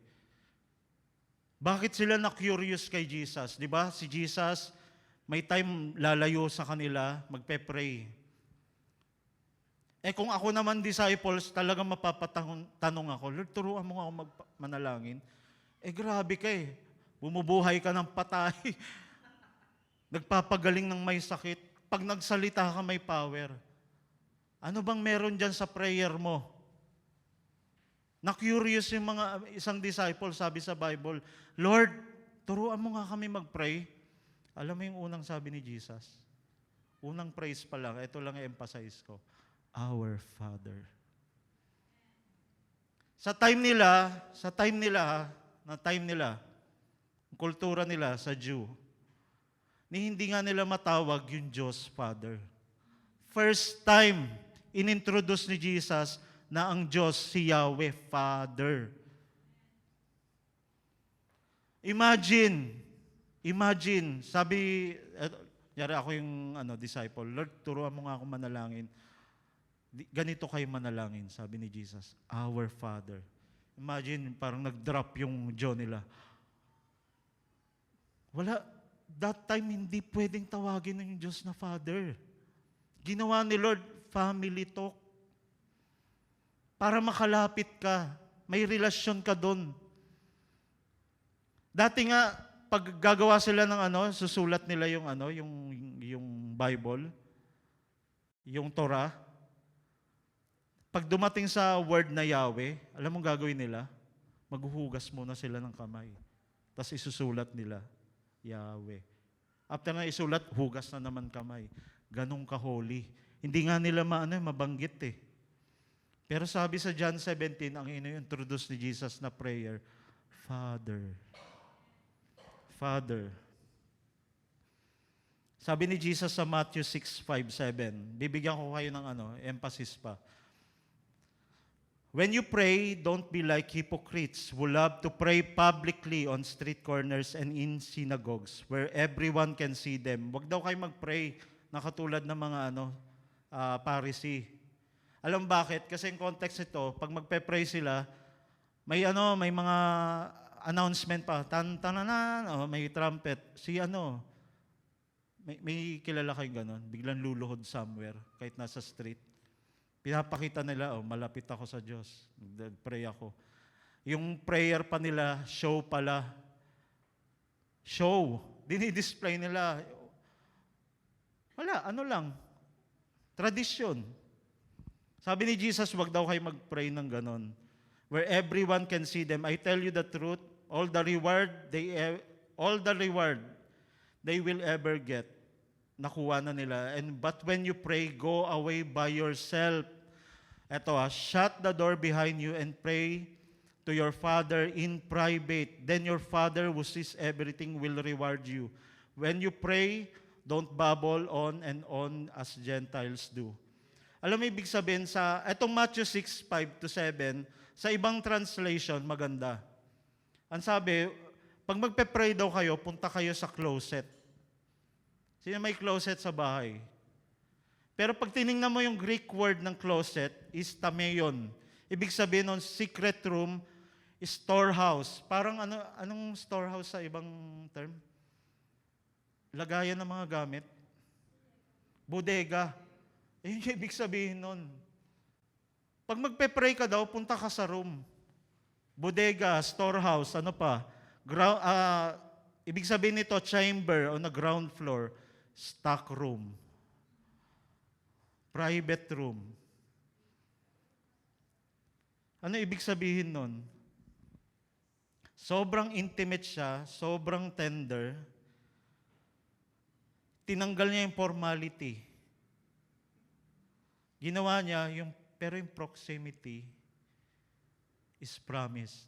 Bakit sila na-curious kay Jesus? Di ba? Si Jesus, may time lalayo sa kanila, magpe-pray. Kung ako naman disciples, talagang mapapatanong ako, Lord, turuan mo ako manalangin. Grabe ka eh. Bumubuhay ka ng patay. Nagpapagaling ng may sakit. Pag nagsalita ka, may power. Ano bang meron dyan sa prayer mo? Na-curious yung isang disciple, sabi sa Bible, Lord, turuan mo nga kami mag-pray. Alam mo yung unang sabi ni Jesus? Unang praise pa lang, ito lang i-emphasize ko. Our Father. Sa time nila, kultura nila sa Jew, hindi nga nila matawag yung Diyos Father. First time, inintroduce ni Jesus na ang Diyos si Yahweh Father. Imagine, sabi, yari ako yung disciple, Lord, turuan mo nga ako manalangin. Ganito kayo manalangin, sabi ni Jesus, Our Father. Imagine, parang nag-drop yung jaw nila. That time hindi pwedeng tawagin ng Diyos na Father. Ginawa ni Lord, family talk. Para makalapit ka, may relasyon ka doon. Dati nga, pag gagawa sila ng ano, susulat nila yung ano, yung Bible, yung Torah. Pag dumating sa word na Yahweh, alam mo gagawin nila? Maghuhugas muna sila ng kamay. Tapos isusulat nila, Yahweh. After na isulat, hugas na naman kamay. Ganong ka-holy. Hindi nga nila mabanggit eh. Pero sabi sa John 17, ang ino-introduce ni Jesus na prayer, Father. Father. Sabi ni Jesus sa Matthew 6:5-7, bibigyan ko kayo ng emphasis pa. When you pray, don't be like hypocrites who love to pray publicly on street corners and in synagogues where everyone can see them. Huwag daw kayo mag-pray na katulad ng mga Pharisee. Alam bakit? Kasi in context ito, pag magpe-pray sila, may mga announcement pa, may trumpet. May kilala kayong ganon, biglang luluhod somewhere, kahit nasa street. Pinapakita nila, malapit ako sa Diyos. Nag-pray ako. Yung prayer pa nila, show pala. Show. Dinidisplay nila. Wala, lang. Tradisyon. Sabi ni Jesus, wag daw kayo mag-pray ng ganon. Where everyone can see them. I tell you the truth, all the reward they will ever get, nakuha na nila. But when you pray, go away by yourself. Shut the door behind you and pray to your Father in private. Then your Father who sees everything will reward you. When you pray, don't babble on and on as Gentiles do. Alam mo ibig sabihin sa etong Matthew 6:5-7, sa ibang translation maganda. Ang sabi, pag magpe-pray daw kayo, punta kayo sa closet. Sino may closet sa bahay? Pero pag tiningnan mo yung Greek word ng closet is tameion. Ibig sabihin ng secret room, storehouse. Parang anong storehouse sa ibang term? Lagayan ng mga gamit. Bodega. Yung ibig sabihin nun. Pag magpe-pray ka daw, punta ka sa room. Bodega, storehouse, ibig sabihin nito, chamber on the ground floor, stock room. Private room. Ano ibig sabihin nun? Sobrang intimate siya, sobrang tender. Tinanggal niya yung formality. Ginawa niya pero yung proximity is promised.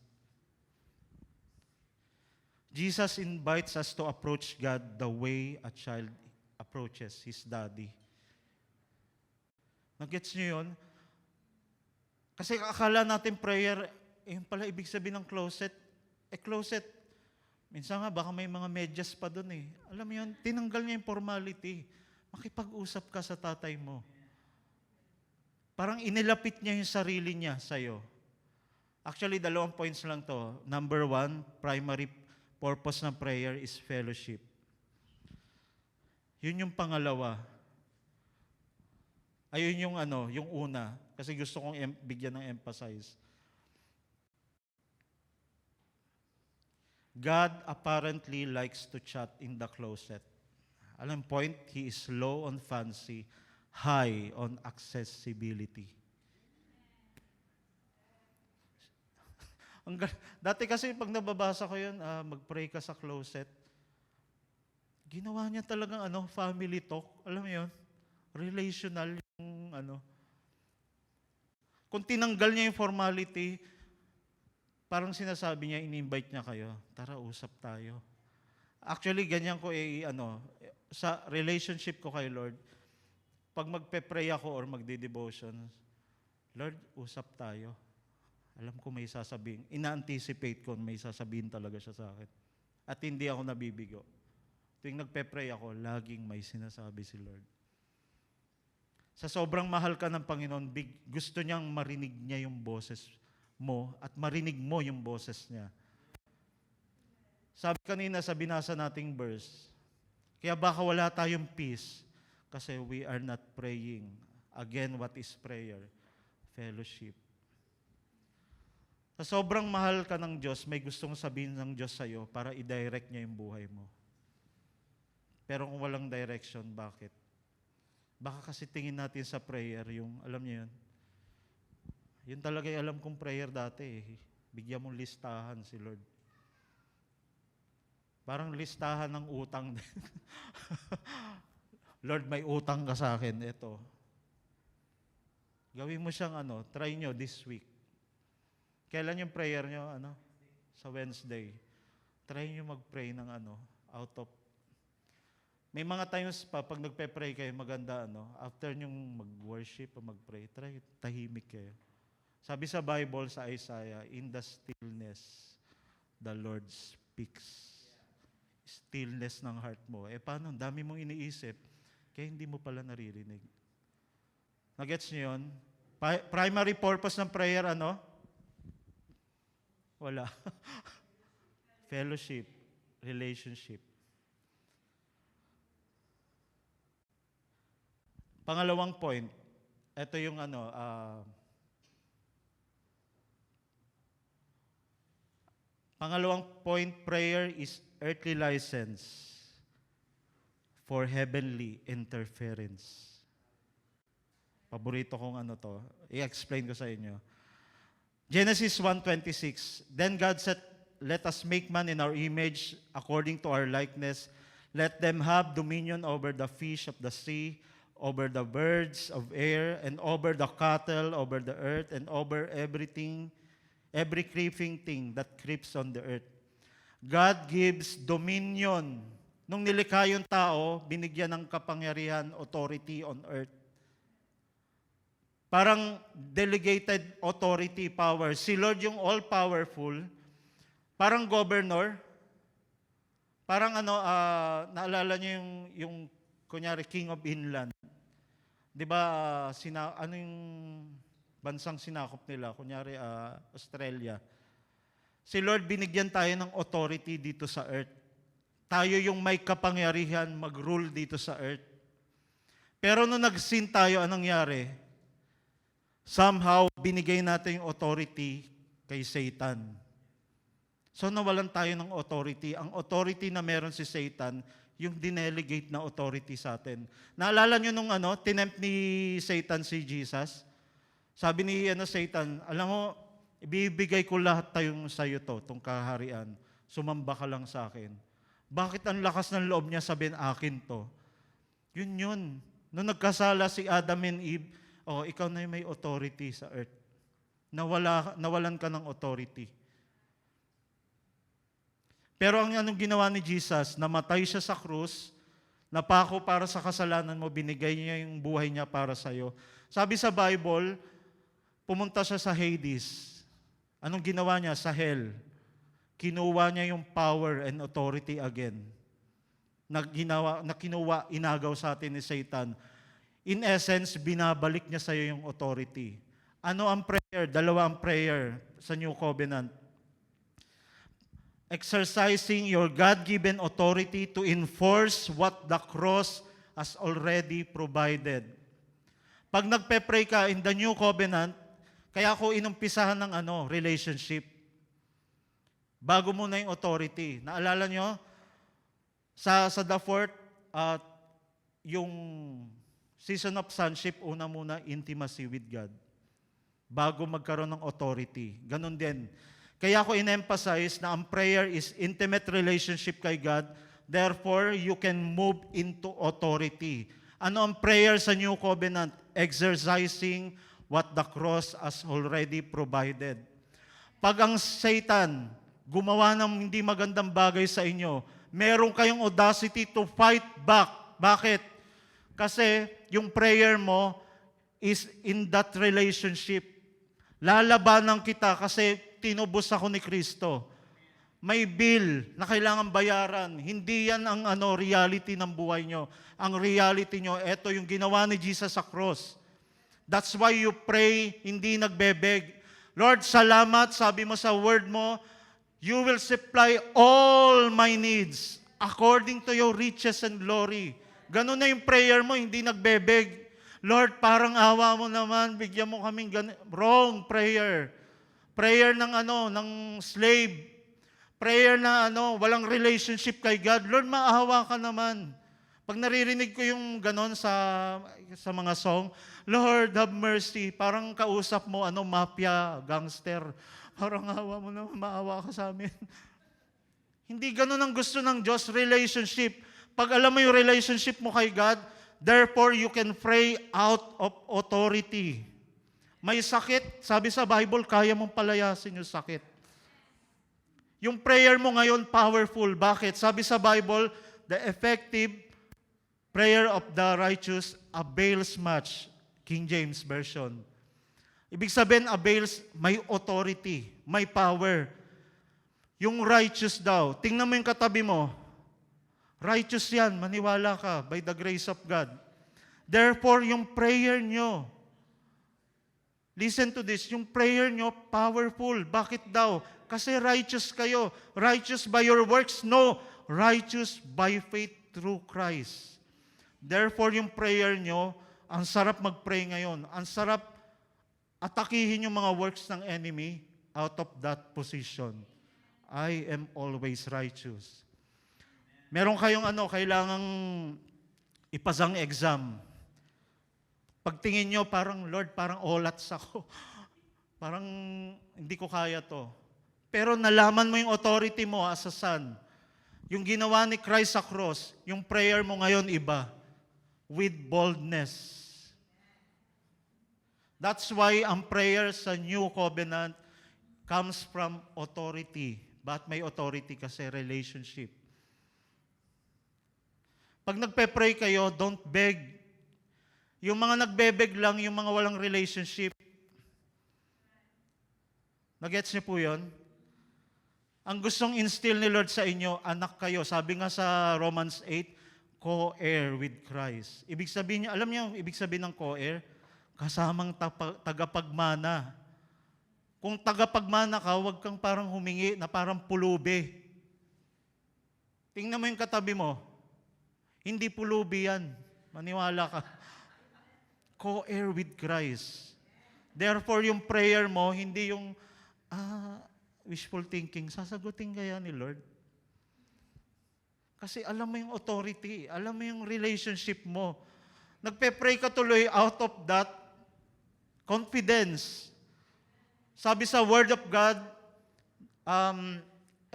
Jesus invites us to approach God the way a child approaches his daddy. Nag-gets niyo yun? Kasi akala natin prayer, yun pala ibig sabihin ng closet. Closet, minsan nga baka may mga medyas pa doon eh. Alam mo yun, tinanggal niya yung formality. Makipag-usap ka sa tatay mo. Parang inilapit niya yung sarili niya sa'yo. Actually, 2 points lang to. Number 1, primary purpose ng prayer is fellowship. Yun yung pangalawa. Ayun yung una. Kasi gusto kong bigyan ng emphasize. God apparently likes to chat in the closet. Alam point, He is low on fancy, high on accessibility. Dati kasi pag nababasa ko yun, mag-pray ka sa closet, ginawa niya talagang family talk. Alam mo yun? Relational yung Kung tinanggal niya yung formality, parang sinasabi niya, in-invite niya kayo, tara, usap tayo. Actually, ganyan ko sa relationship ko kay Lord, pag magpe-pray ako or magde-devotion, Lord, usap tayo. Alam ko may sasabihin. Ina-anticipate ko may sasabihin talaga siya sa akin. At hindi ako nabibigo. Tuwing nagpe-pray ako, laging may sinasabi si Lord. Sa sobrang mahal ka ng Panginoon, gusto niyang marinig niya yung boses mo at marinig mo yung boses niya. Sabi kanina sa binasa nating verse, kaya baka wala tayong peace kasi we are not praying. Again, what is prayer? Fellowship. Sa sobrang mahal ka ng Diyos, may gustong sabihin ng Diyos sa'yo para i-direct niya yung buhay mo. Pero kung walang direction, bakit? Baka kasi tingin natin sa prayer, yung, alam niyo yun, yun talaga yung alam kong prayer dati eh. Bigyan mong listahan si Lord. Parang listahan ng utang din. Lord, may utang ka sa akin, ito. Gawin mo siyang try nyo this week. Kailan yung prayer nyo? Sa Wednesday. Try nyo mag-pray ng out of. May mga times pa, pag nagpe-pray kayo, maganda, after nyong mag-worship o mag-pray, try, tahimik kayo. Sabi sa Bible, sa Isaiah, in the stillness, the Lord speaks. Stillness ng heart mo. Paano? Dami mong iniisip, kaya hindi mo pala naririnig. Nagets nyo yun? Primary purpose ng prayer, Wala. Fellowship, relationship. Pangalawang point, ito yung pangalawang point, prayer is earthly license for heavenly interference. Paborito kong to. I-explain ko sa inyo. Genesis 1:26, then God said, let us make man in our image, according to our likeness. Let them have dominion over the fish of the sea, over the birds of air, and over the cattle, over the earth, and over everything, every creeping thing that creeps on the earth. God gives dominion. Nung nilikha yung tao, binigyan ng kapangyarihan, authority on earth. Parang delegated authority, power. Si Lord yung all-powerful, parang governor. Parang naalala niyo yung kunyari, King of Inland. Di ba, yung bansang sinakop nila? Kunyari, Australia. Si Lord, binigyan tayo ng authority dito sa earth. Tayo yung may kapangyarihan mag-rule dito sa earth. Pero nung nag-sin tayo, anong nangyari? Somehow, binigay natin yung authority kay Satan. So nawalan tayo ng authority. Ang authority na meron si Satan, yung dinelegate na authority sa atin. Naalala nyo nung tinempt ni Satan si Jesus? Sabi ni Satan, alam mo, ibibigay ko lahat tayong sa'yo itong kaharian. Sumamba ka lang sa akin. Bakit ang lakas ng loob niya sabihin, akin to? Yun. Nung nagkasala si Adam and Eve, ikaw na yung may authority sa earth. Nawalan ka ng authority. Pero anong ginawa ni Jesus? Namatay siya sa krus, napako para sa kasalanan mo, binigay niya yung buhay niya para sa'yo. Sabi sa Bible, pumunta siya sa Hades. Anong ginawa niya? Sa hell. Kinuha niya yung power and authority again. Kinuha, inagaw sa atin ni Satan. In essence, binabalik niya sa iyo yung authority. Ano ang prayer? Dalawa ang prayer sa New Covenant. Exercising your God-given authority to enforce what the cross has already provided. Pag nagpe-pray ka in the New Covenant, kaya ako inumpisahan ng relationship. Bago muna yung authority. Naalala nyo? Sa the fourth, yung season of sonship, una muna intimacy with God. Bago magkaroon ng authority. Ganon din. Kaya ako in-emphasize na ang prayer is intimate relationship kay God. Therefore, you can move into authority. Ano ang prayer sa New Covenant? Exercising what the cross has already provided. Pag ang Satan gumawa ng hindi magandang bagay sa inyo, meron kayong audacity to fight back. Bakit? Kasi yung prayer mo is in that relationship. Lalabanan kita kasi tinubos ako ni Kristo. May bill na kailangan bayaran. Hindi yan ang reality ng buhay nyo. Ang reality nyo, eto yung ginawa ni Jesus sa cross. That's why you pray, hindi nagbebeg. Lord, salamat, sabi mo sa word mo, you will supply all my needs according to your riches and glory. Ganun na yung prayer mo, hindi nagbebeg. Lord, parang awa mo naman, bigyan mo kaming wrong prayer. prayer ng ng slave, prayer na walang relationship kay God. Lord, maawa ka naman. Pag naririnig ko yung ganon sa mga song, Lord, have mercy. Parang kausap mo, mafia, gangster. Parang awa mo naman, maawa ka sa amin. Hindi ganon ang gusto ng Diyos, relationship. Pag alam mo yung relationship mo kay God, therefore you can pray out of authority. May sakit, sabi sa Bible, kaya mong palayasin yung sakit. Yung prayer mo ngayon, powerful. Bakit? Sabi sa Bible, the effective prayer of the righteous avails much. King James Version. Ibig sabihin, avails, may authority, may power. Yung righteous daw, tingnan mo yung katabi mo. Righteous yan, maniwala ka, by the grace of God. Therefore, yung prayer nyo, listen to this, yung prayer nyo, powerful. Bakit daw? Kasi righteous kayo. Righteous by your works? No. Righteous by faith through Christ. Therefore, yung prayer nyo, ang sarap mag-pray ngayon. Ang sarap atakihin yung mga works ng enemy out of that position. I am always righteous. Meron kayong kailangang ipasang exam. Pagtingin nyo, parang, Lord, parang olats ako. Parang hindi ko kaya to. Pero nalaman mo yung authority mo as a son. Yung ginawa ni Christ sa cross, yung prayer mo ngayon iba. With boldness. That's why ang prayer sa New Covenant comes from authority. But may authority kasi relationship. Pag nagpe-pray kayo, don't beg. Yung mga nagbe-beg lang, yung mga walang relationship. Nagets niyo po yun? Ang gustong instill ni Lord sa inyo, anak kayo. Sabi nga sa Romans 8, co-heir with Christ. Ibig sabihin niya, alam niyo, ibig sabihin ng co-heir, kasamang tagapagmana. Kung tagapagmana ka, huwag kang parang humingi na parang pulubi. Tingnan mo yung katabi mo. Hindi pulubi yan. Maniwala ka. Co-heir with Christ. Therefore, yung prayer mo, hindi yung wishful thinking, sasagutin kaya ni Lord? Kasi alam mo yung authority, alam mo yung relationship mo. Nagpe-pray ka tuloy out of that confidence. Sabi sa Word of God,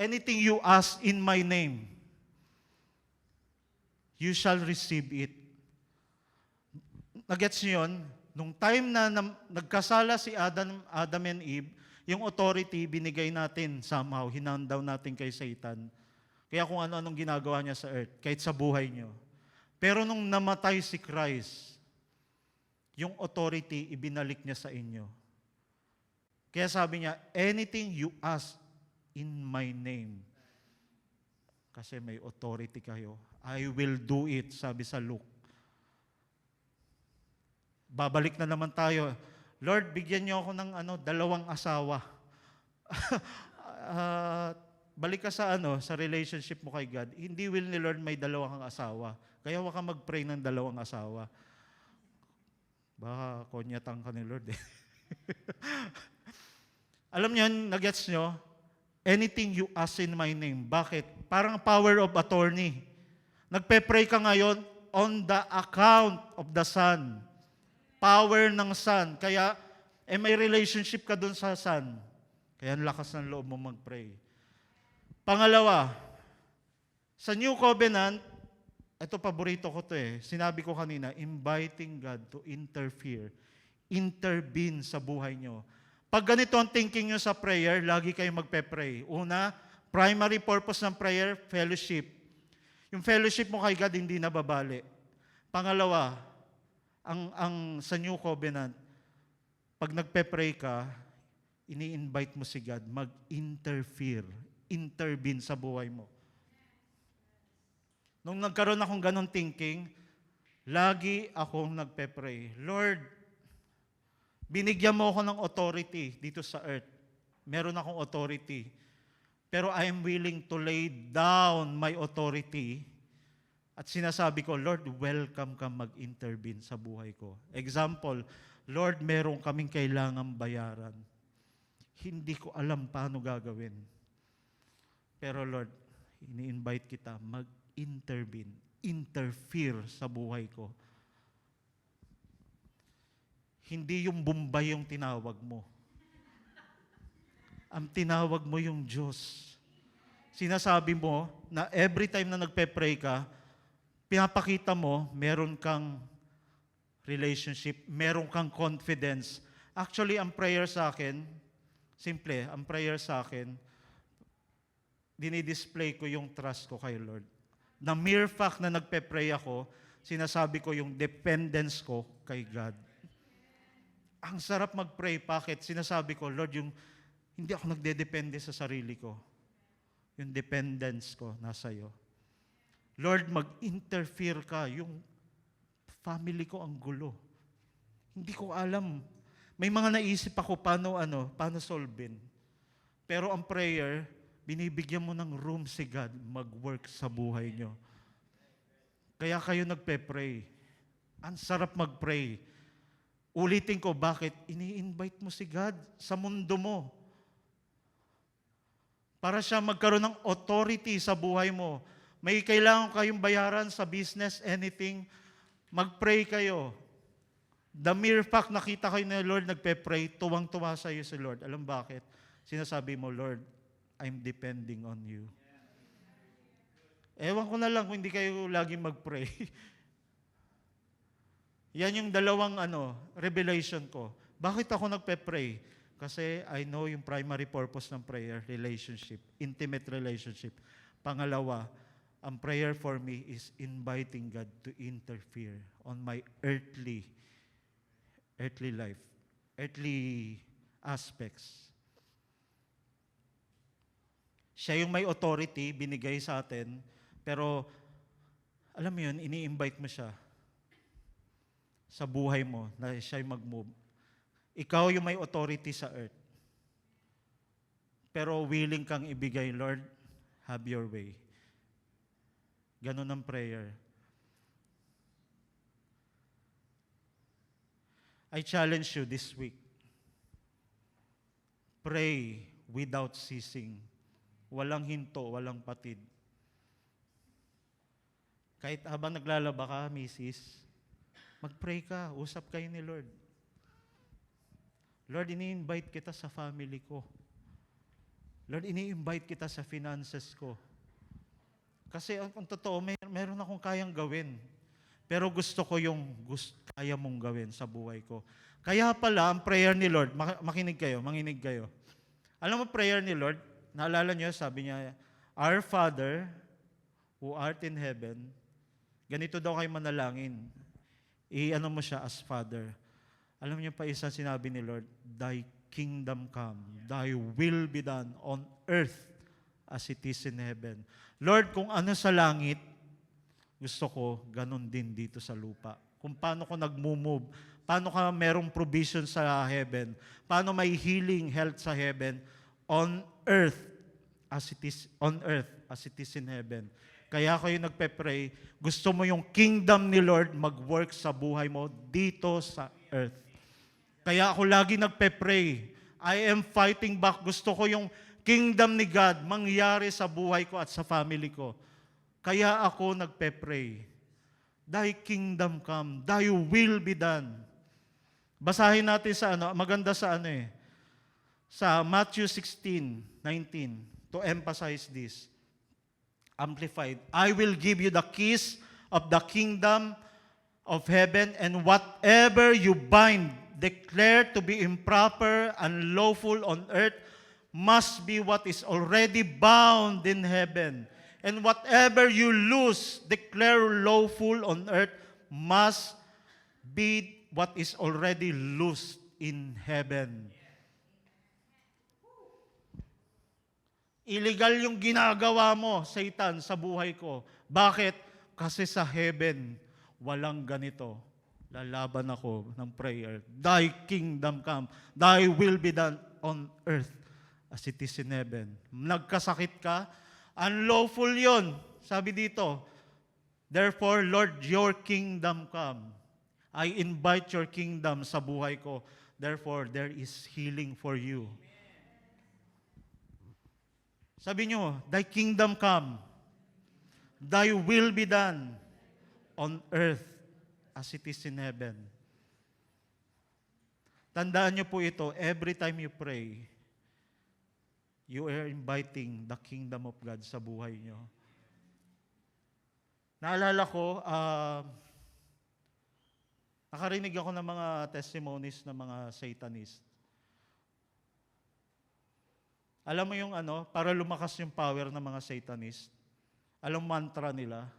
anything you ask in my name, you shall receive it. Nagets niyo yun? Nung time na nagkasala si Adam and Eve, yung authority binigay natin somehow, hinandaw natin kay Satan. Kaya kung ano-anong ginagawa niya sa earth, kahit sa buhay niyo. Pero nung namatay si Christ, yung authority ibinalik niya sa inyo. Kaya sabi niya, anything you ask in my name, kasi may authority kayo, I will do it, sabi sa Luke. Babalik na naman tayo. Lord, bigyan niyo ako ng 2 asawa. Balik ka sa sa relationship mo kay God. Hindi will ni Lord may 2 kang asawa. Kaya huwag kang mag-pray ng 2 asawa. Baka konyatang ka ni Lord eh. Alam niyo, nagets niyo? Anything you ask in my name. Bakit? Parang power of attorney. Nagpe-pray ka ngayon on the account of the Son. Power ng Son. Kaya, may relationship ka dun sa Son. Kaya ang lakas ng loob mo mag-pray. Pangalawa, sa New Covenant, ito paborito ko to sinabi ko kanina, inviting God to intervene sa buhay nyo. Pag ganito ang thinking nyo sa prayer, lagi kayo magpe-pray. Una, primary purpose ng prayer, fellowship. Yung fellowship mo kay God hindi nababali. Pangalawa, ang sa New Covenant, pag nagpe-pray ka, ini-invite mo si God intervene sa buhay mo. Nung nagkaroon akong ganong thinking, lagi akong nagpe-pray. Lord, binigyan mo ako ng authority dito sa earth. Meron akong authority. Pero I am willing to lay down my authority. At sinasabi ko, Lord, welcome ka mag-intervene sa buhay ko. Example, Lord, meron kaming kailangang bayaran. Hindi ko alam paano gagawin. Pero Lord, ini-invite kita interfere sa buhay ko. Hindi yung Bombay yung tinawag mo. Ang tinawag mo yung Diyos. Sinasabi mo na every time na nagpe-pray ka, pinapakita mo, meron kang relationship, meron kang confidence. Actually, ang prayer sa akin, simple, ang prayer sa akin, dinidisplay ko yung trust ko kay Lord. The mere fact na nagpe-pray ako, sinasabi ko yung dependence ko kay God. Ang sarap mag-pray. Bakit? Sinasabi ko, Lord, hindi ako nagdedepende sa sarili ko. Yung dependence ko nasa iyo. Lord, mag-interfere ka. Yung family ko ang gulo. Hindi ko alam. May mga naisip ako paano solvein. Pero ang prayer, binibigyan mo ng room si God mag-work sa buhay nyo. Kaya kayo nagpe-pray. Ang sarap mag-pray. Ulitin ko, bakit? Ini-invite mo si God sa mundo mo. Para siya magkaroon ng authority sa buhay mo. May kailangan kayong bayaran sa business, anything, mag-pray kayo. The mere fact nakita kayo na Lord nagpe-pray, tuwang-tuwa sa iyo si Lord. Alam bakit? Sinasabi mo, Lord, I'm depending on you. Ewan ko na lang kung hindi kayo laging mag-pray. Yan yung dalawang revelation ko. Bakit ako nagpe-pray? Kasi I know yung primary purpose ng prayer, relationship, intimate relationship. Pangalawa, ang prayer for me is inviting God to interfere on my earthly life, earthly aspects. Siya yung may authority, binigay sa atin, pero alam mo yun, ini-invite mo siya sa buhay mo na siya yung mag-move. Ikaw yung may authority sa earth. Pero willing kang ibigay, Lord, have your way. Ganun ang prayer. I challenge you this week. Pray without ceasing. Walang hinto, walang patid. Kahit habang naglalaba ka, misis, mag-pray ka, usap kayo ni Lord. Lord, ini-invite kita sa family ko. Lord, ini-invite kita sa finances ko. Kasi ang totoo, meron akong kayang gawin. Pero gusto ko yung kaya mong gawin sa buhay ko. Kaya pala, ang prayer ni Lord, manginig kayo. Alam mo prayer ni Lord, naalala niyo, sabi niya, Our Father, who art in heaven, ganito daw kayo manalangin. I-ano mo siya as Father. Alam niyo pa isa sinabi ni Lord, Thy kingdom come, Thy will be done on earth as it is in heaven. Lord, kung ano sa langit, gusto ko ganun din dito sa lupa. Kung paano ko nag-move, paano ka merong provision sa heaven, paano may healing health sa heaven, on earth as it is in heaven. Kaya kayo nagpe-pray, gusto mo yung kingdom ni Lord mag-work sa buhay mo dito sa earth. Kaya ako lagi nagpe-pray. I am fighting back. Gusto ko yung kingdom ni God mangyari sa buhay ko at sa family ko. Kaya ako nagpe-pray. Thy kingdom come, Thy will be done. Basahin natin sa maganda sa sa Matthew 16:19 to emphasize this. Amplified. I will give you the keys of the kingdom of heaven, and whatever you bind, declare to be improper and lawful on earth, must be what is already bound in heaven. And whatever you loose, declare lawful on earth, must be what is already loosed in heaven. Illegal yung ginagawa mo, Satan, sa buhay ko. Bakit? Kasi sa heaven, walang ganito. Lalaban ako ng prayer. Thy kingdom come, Thy will be done on earth as it is in heaven. Nagkasakit ka, unlawful yon. Sabi dito, therefore, Lord, your kingdom come. I invite your kingdom sa buhay ko. Therefore, there is healing for you. Sabi nyo, Thy kingdom come, Thy will be done on earth as it is in heaven. Tandaan nyo po ito, every time you pray, you are inviting the kingdom of God sa buhay nyo. Naalala ko, nakarinig ako ng mga testimonies ng mga Satanist. Alam mo yung para lumakas yung power ng mga Satanist, alam mantra nila,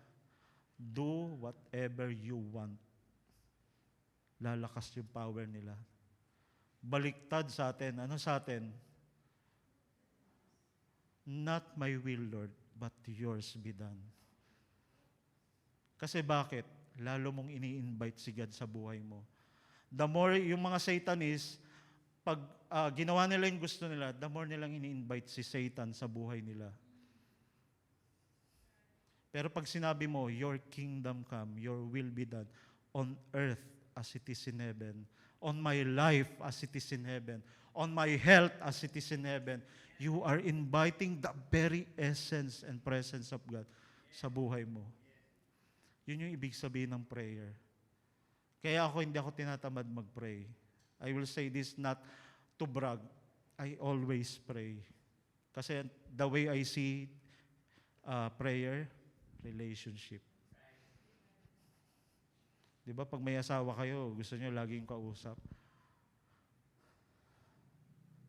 do whatever you want. Lalakas yung power nila. Baliktad sa atin. Ano sa atin? Not my will, Lord, but yours be done. Kasi bakit? Lalo mong ini-invite si God sa buhay mo. The more yung mga Satanists, pag ginawa nila yung gusto nila, the more nilang ini-invite si Satan sa buhay nila. Pero pag sinabi mo, your kingdom come, your will be done on earth as it is in heaven, on my life as it is in heaven, on my health as it is in heaven, you are inviting the very essence and presence of God sa buhay mo. Yun yung ibig sabihin ng prayer. Kaya hindi ako tinatamad mag-pray. I will say this not to brag. I always pray. Kasi the way I see prayer, relationship. Di ba pag may asawa kayo, gusto nyo laging kausap?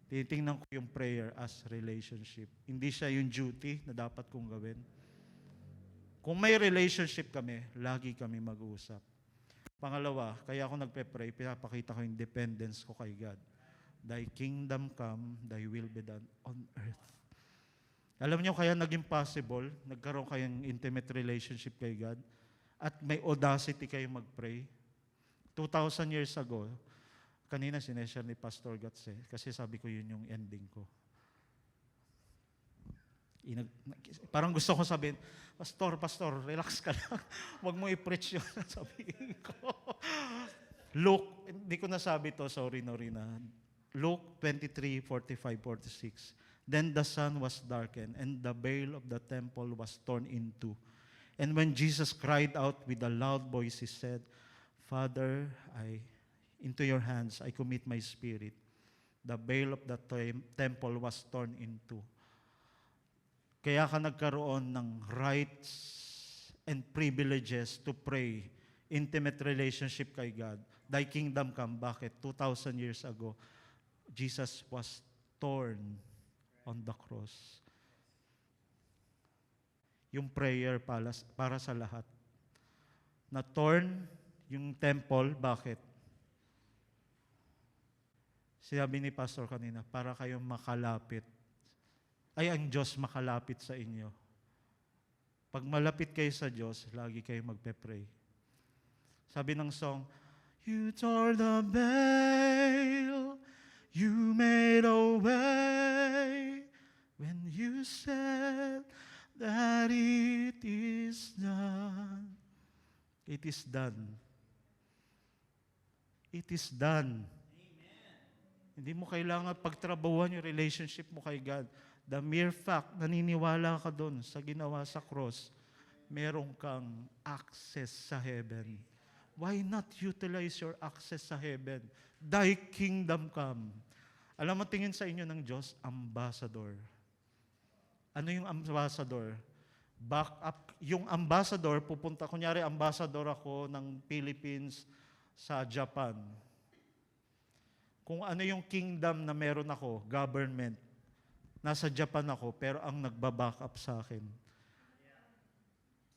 Titingnan ko yung prayer as relationship. Hindi siya yung duty na dapat kong gawin. Kung may relationship kami, lagi kami mag-uusap. Pangalawa, kaya ako nagpe-pray, pinapakita ko yung dependence ko kay God. Thy kingdom come, Thy will be done on earth. Alam niyo kaya naging possible, nagkaroon kayong intimate relationship kay God, at may audacity kayo mag-pray. 2,000 years ago, kanina sineshare ni Pastor Gats kasi sabi ko yun yung ending ko. Parang gusto ko sabihin, Pastor, relax ka lang. Huwag mo i-preach yun, sabihin ko. Luke, hindi ko nasabi to, sorry Norina. Luke 23:45-46. Then the sun was darkened, and the veil of the temple was torn in two. And when Jesus cried out with a loud voice, he said, Father, into your hands I commit my spirit. The veil of the temple was torn in two. Kaya ka nagkaroon ng rights and privileges to pray, intimate relationship kay God. Thy kingdom come. Bakit? 2,000 years ago, Jesus was torn on the cross. Yung prayer para sa lahat. Na torn yung temple, bakit? Sinabi ni Pastor kanina, para kayong makalapit. Ay, ang Diyos makalapit sa inyo. Pag malapit kayo sa Diyos, lagi kayo magpe-pray. Sabi ng song, You tore the veil, You made a way, when You said that it is done. It is done. It is done. Amen. Hindi mo kailangan pagtrabahuan yung relationship mo kay God. The mere fact, naniniwala ka doon sa ginawa sa cross, meron kang access sa heaven. Why not utilize your access sa heaven? Thy kingdom come. Alam mo, tingin sa inyo ng Diyos, ambassador. Ano yung ambassador? Back up. Yung ambassador, pupunta, kunyari ambassador ako ng Philippines sa Japan. Kung ano yung kingdom na meron ako, government, nasa Japan ako, pero ang nagbaback up sa akin,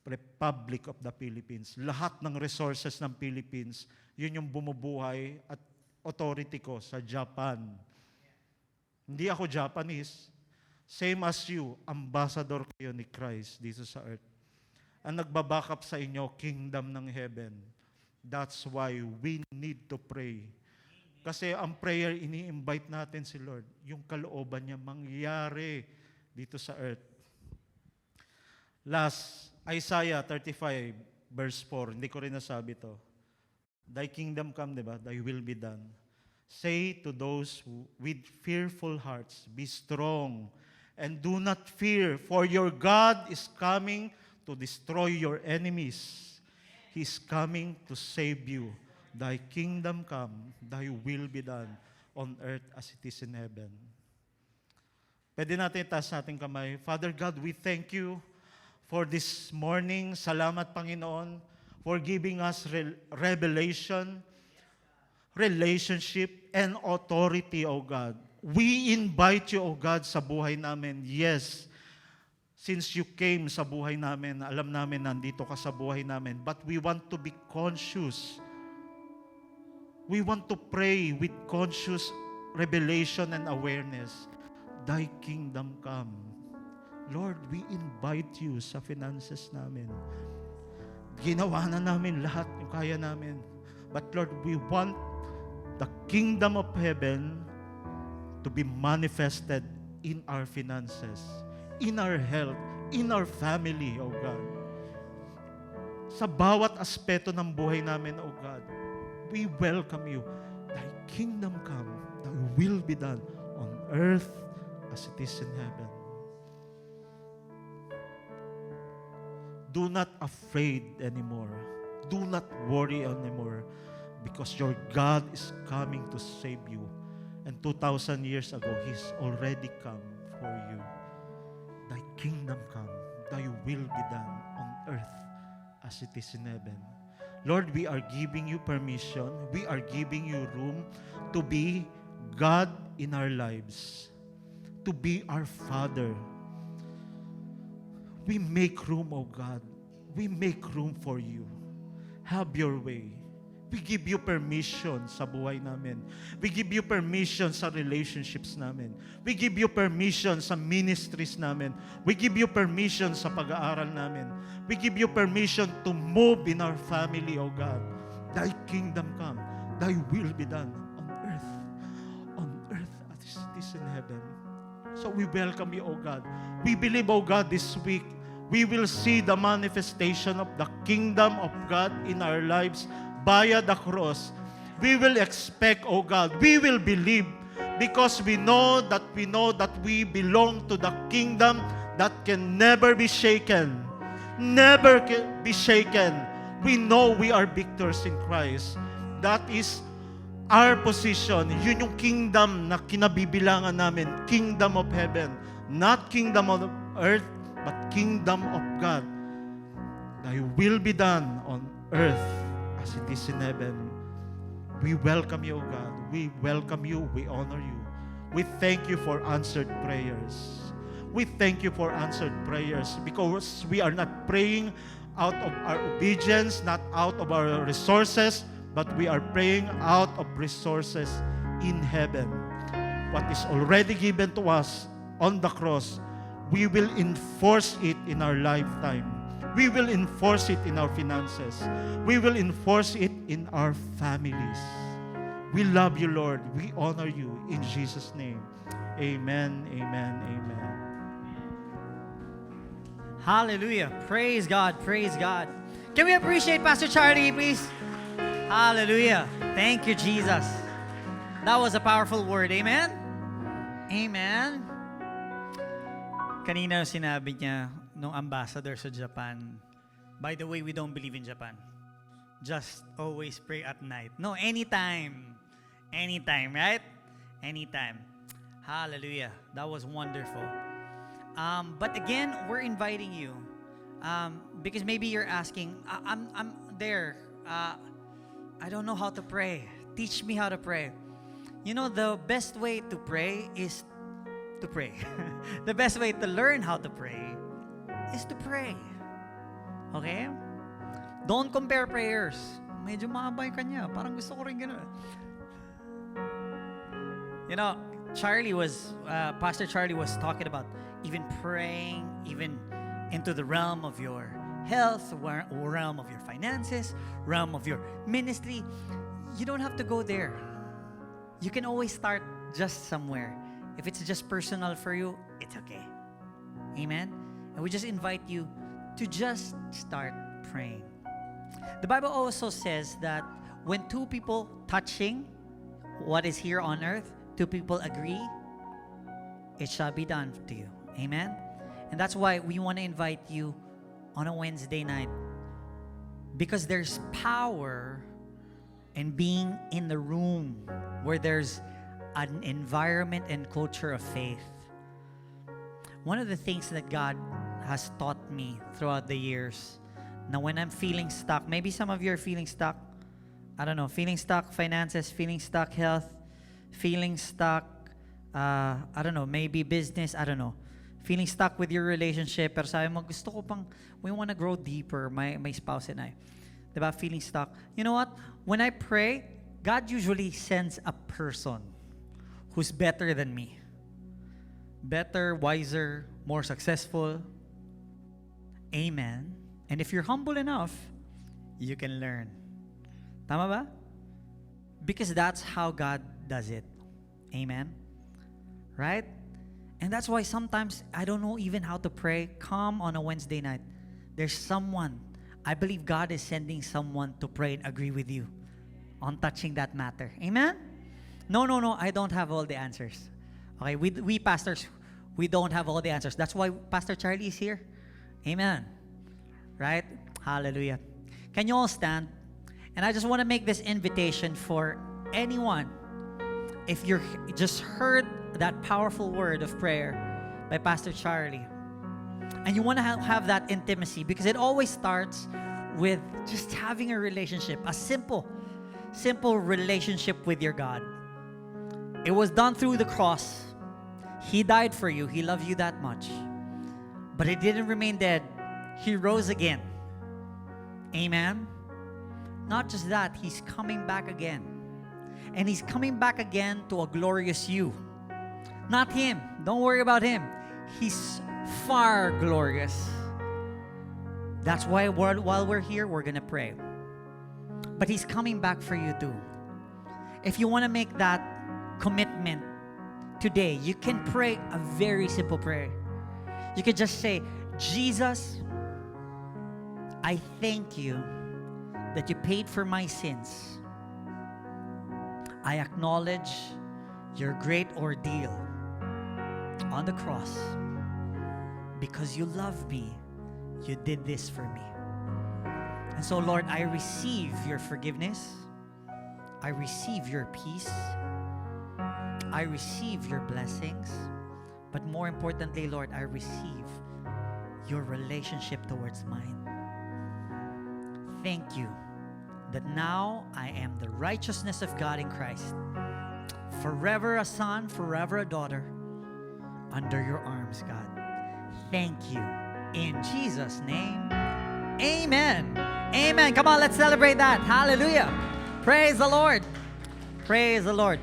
Republic of the Philippines. Lahat ng resources ng Philippines, yun yung bumubuhay at authority ko sa Japan. Hindi ako Japanese. Same as you, ambassador kayo ni Christ dito sa earth. Ang nagbaback up sa inyo, kingdom ng heaven. That's why we need to pray. Kasi ang prayer, ini-invite natin si Lord. Yung kalooban niya mangyari dito sa earth. Last, Isaiah 35, verse 4. Hindi ko rin nasabi to. Thy kingdom come, di ba? Thy will be done. Say to those who, with fearful hearts, be strong And do not fear, for your God is coming to destroy your enemies. He is coming to save you. Thy kingdom come, thy will be done on earth as it is in heaven. Pwede natin itaas natin kamay. Father God, we thank you for this morning. Salamat, Panginoon, for giving us revelation, relationship, and authority, O God. We invite you, O God, sa buhay namin. Yes, since you came sa buhay namin, alam namin nandito ka sa buhay namin. But we want to be conscious. We want to pray with conscious revelation and awareness. Thy kingdom come. Lord, we invite you sa finances namin. Ginawa na namin lahat yung kaya namin. But Lord, we want the kingdom of heaven to be manifested in our finances, in our health, in our family, O God. Sa bawat aspeto ng buhay namin, O God, we welcome you. Thy kingdom come, thy will be done on earth as it is in heaven. Do not afraid anymore. Do not worry anymore, because your God is coming to save you. And 2,000 years ago, He's already come for you. Thy kingdom come, thy will be done on earth as it is in heaven. Lord, we are giving you permission. We are giving you room to be God in our lives, to be our Father. We make room, oh God. We make room for you. Have your way. We give you permission sa buhay namin. We give you permission sa relationships namin. We give you permission sa ministries namin. We give you permission sa pag-aaral namin. We give you permission to move in our family, O God. Thy kingdom come. Thy will be done on earth as it is in heaven. So we welcome you, O God. We believe, O God, this week, we will see the manifestation of the kingdom of God in our lives via the cross. We will expect, oh God, we will believe, because we know that we belong to the kingdom that can never be shaken. Never can be shaken. We know we are victors in Christ. That is our position. Yun yung kingdom na kinabibilangan namin. Kingdom of heaven. Not kingdom of earth, but kingdom of God. Thy will be done on earth as it is in heaven. We welcome you, O God. We welcome you. We honor you. We thank you for answered prayers. We thank you for answered prayers, because we are not praying out of our obedience, not out of our resources, but we are praying out of resources in heaven. What is already given to us on the cross, we will enforce it in our lifetime. We will enforce it in our finances. We will enforce it in our families. We love you, Lord. We honor you in Jesus' name. Amen, amen, amen. Hallelujah. Praise God. Praise God. Can we appreciate Pastor Charlie, please? Hallelujah. Thank you, Jesus. That was a powerful word. Amen? Amen. Kanina sinabi niya nung ambassador sa Japan, by the way, we don't believe in Japan. Just always pray at night. No, anytime. Anytime, right? Anytime. Hallelujah. That was wonderful. But again, we're inviting you. Because maybe you're asking, I'm there. I don't know how to pray. Teach me how to pray. You know, the best way to pray is to pray. The best way to learn how to pray is to pray. Okay? Don't compare prayers. Medyo mahaba yung kanya. Parang gusto ko rin gano'n. You know, Pastor Charlie was talking about even praying, even into the realm of your health, realm of your finances, realm of your ministry. You don't have to go there. You can always start just somewhere. If it's just personal for you, it's okay. Amen? And we just invite you to just start praying. The Bible also says that when two people touching what is here on earth, two people agree, it shall be done to you. Amen? And that's why we want to invite you on a Wednesday night. Because there's power in being in the room where there's an environment and culture of faith. One of the things that God has taught me throughout the years, now when I'm feeling stuck, maybe some of you are feeling stuck, I don't know, feeling stuck finances, feeling stuck health, feeling stuck, I don't know, maybe business, I don't know. Feeling stuck with your relationship, pero sabi mo, gusto ko pang, we want to grow deeper, my spouse and I. Diba? Feeling stuck. You know what? When I pray, God usually sends a person who's better than me. Better, wiser, more successful. Amen. And if you're humble enough, you can learn. Tama ba? Because that's how God does it. Amen. Right? And that's why sometimes I don't know even how to pray. Come on a Wednesday night. There's someone. I believe God is sending someone to pray and agree with you on touching that matter. Amen? No. I don't have all the answers. Okay, we pastors, we don't have all the answers. That's why Pastor Charlie is here. Amen. Right? Hallelujah. Can you all stand? And I just want to make this invitation for anyone. If you just heard that powerful word of prayer by Pastor Charlie, and you want to have that intimacy, because it always starts with just having a relationship, a simple relationship with your God. It was done through the cross. He died for you. He loved you that much. But He didn't remain dead. He rose again. Amen? Not just that, He's coming back again. And He's coming back again to a glorious you. Not Him. Don't worry about Him. He's far glorious. That's why while we're here, we're going to pray. But He's coming back for you too. If you want to make that commitment today, you can pray a very simple prayer. You can just say, Jesus, I thank you that you paid for my sins. I acknowledge your great ordeal on the cross. Because you love me, you did this for me. And so, Lord, I receive your forgiveness. I receive your peace. I receive your blessings. But more importantly, Lord, I receive your relationship towards mine. Thank you that now I am the righteousness of God in Christ. Forever a son, forever a daughter, under your arms, God. Thank you. In Jesus' name, amen. Amen. Come on, let's celebrate that. Hallelujah. Praise the Lord. Praise the Lord.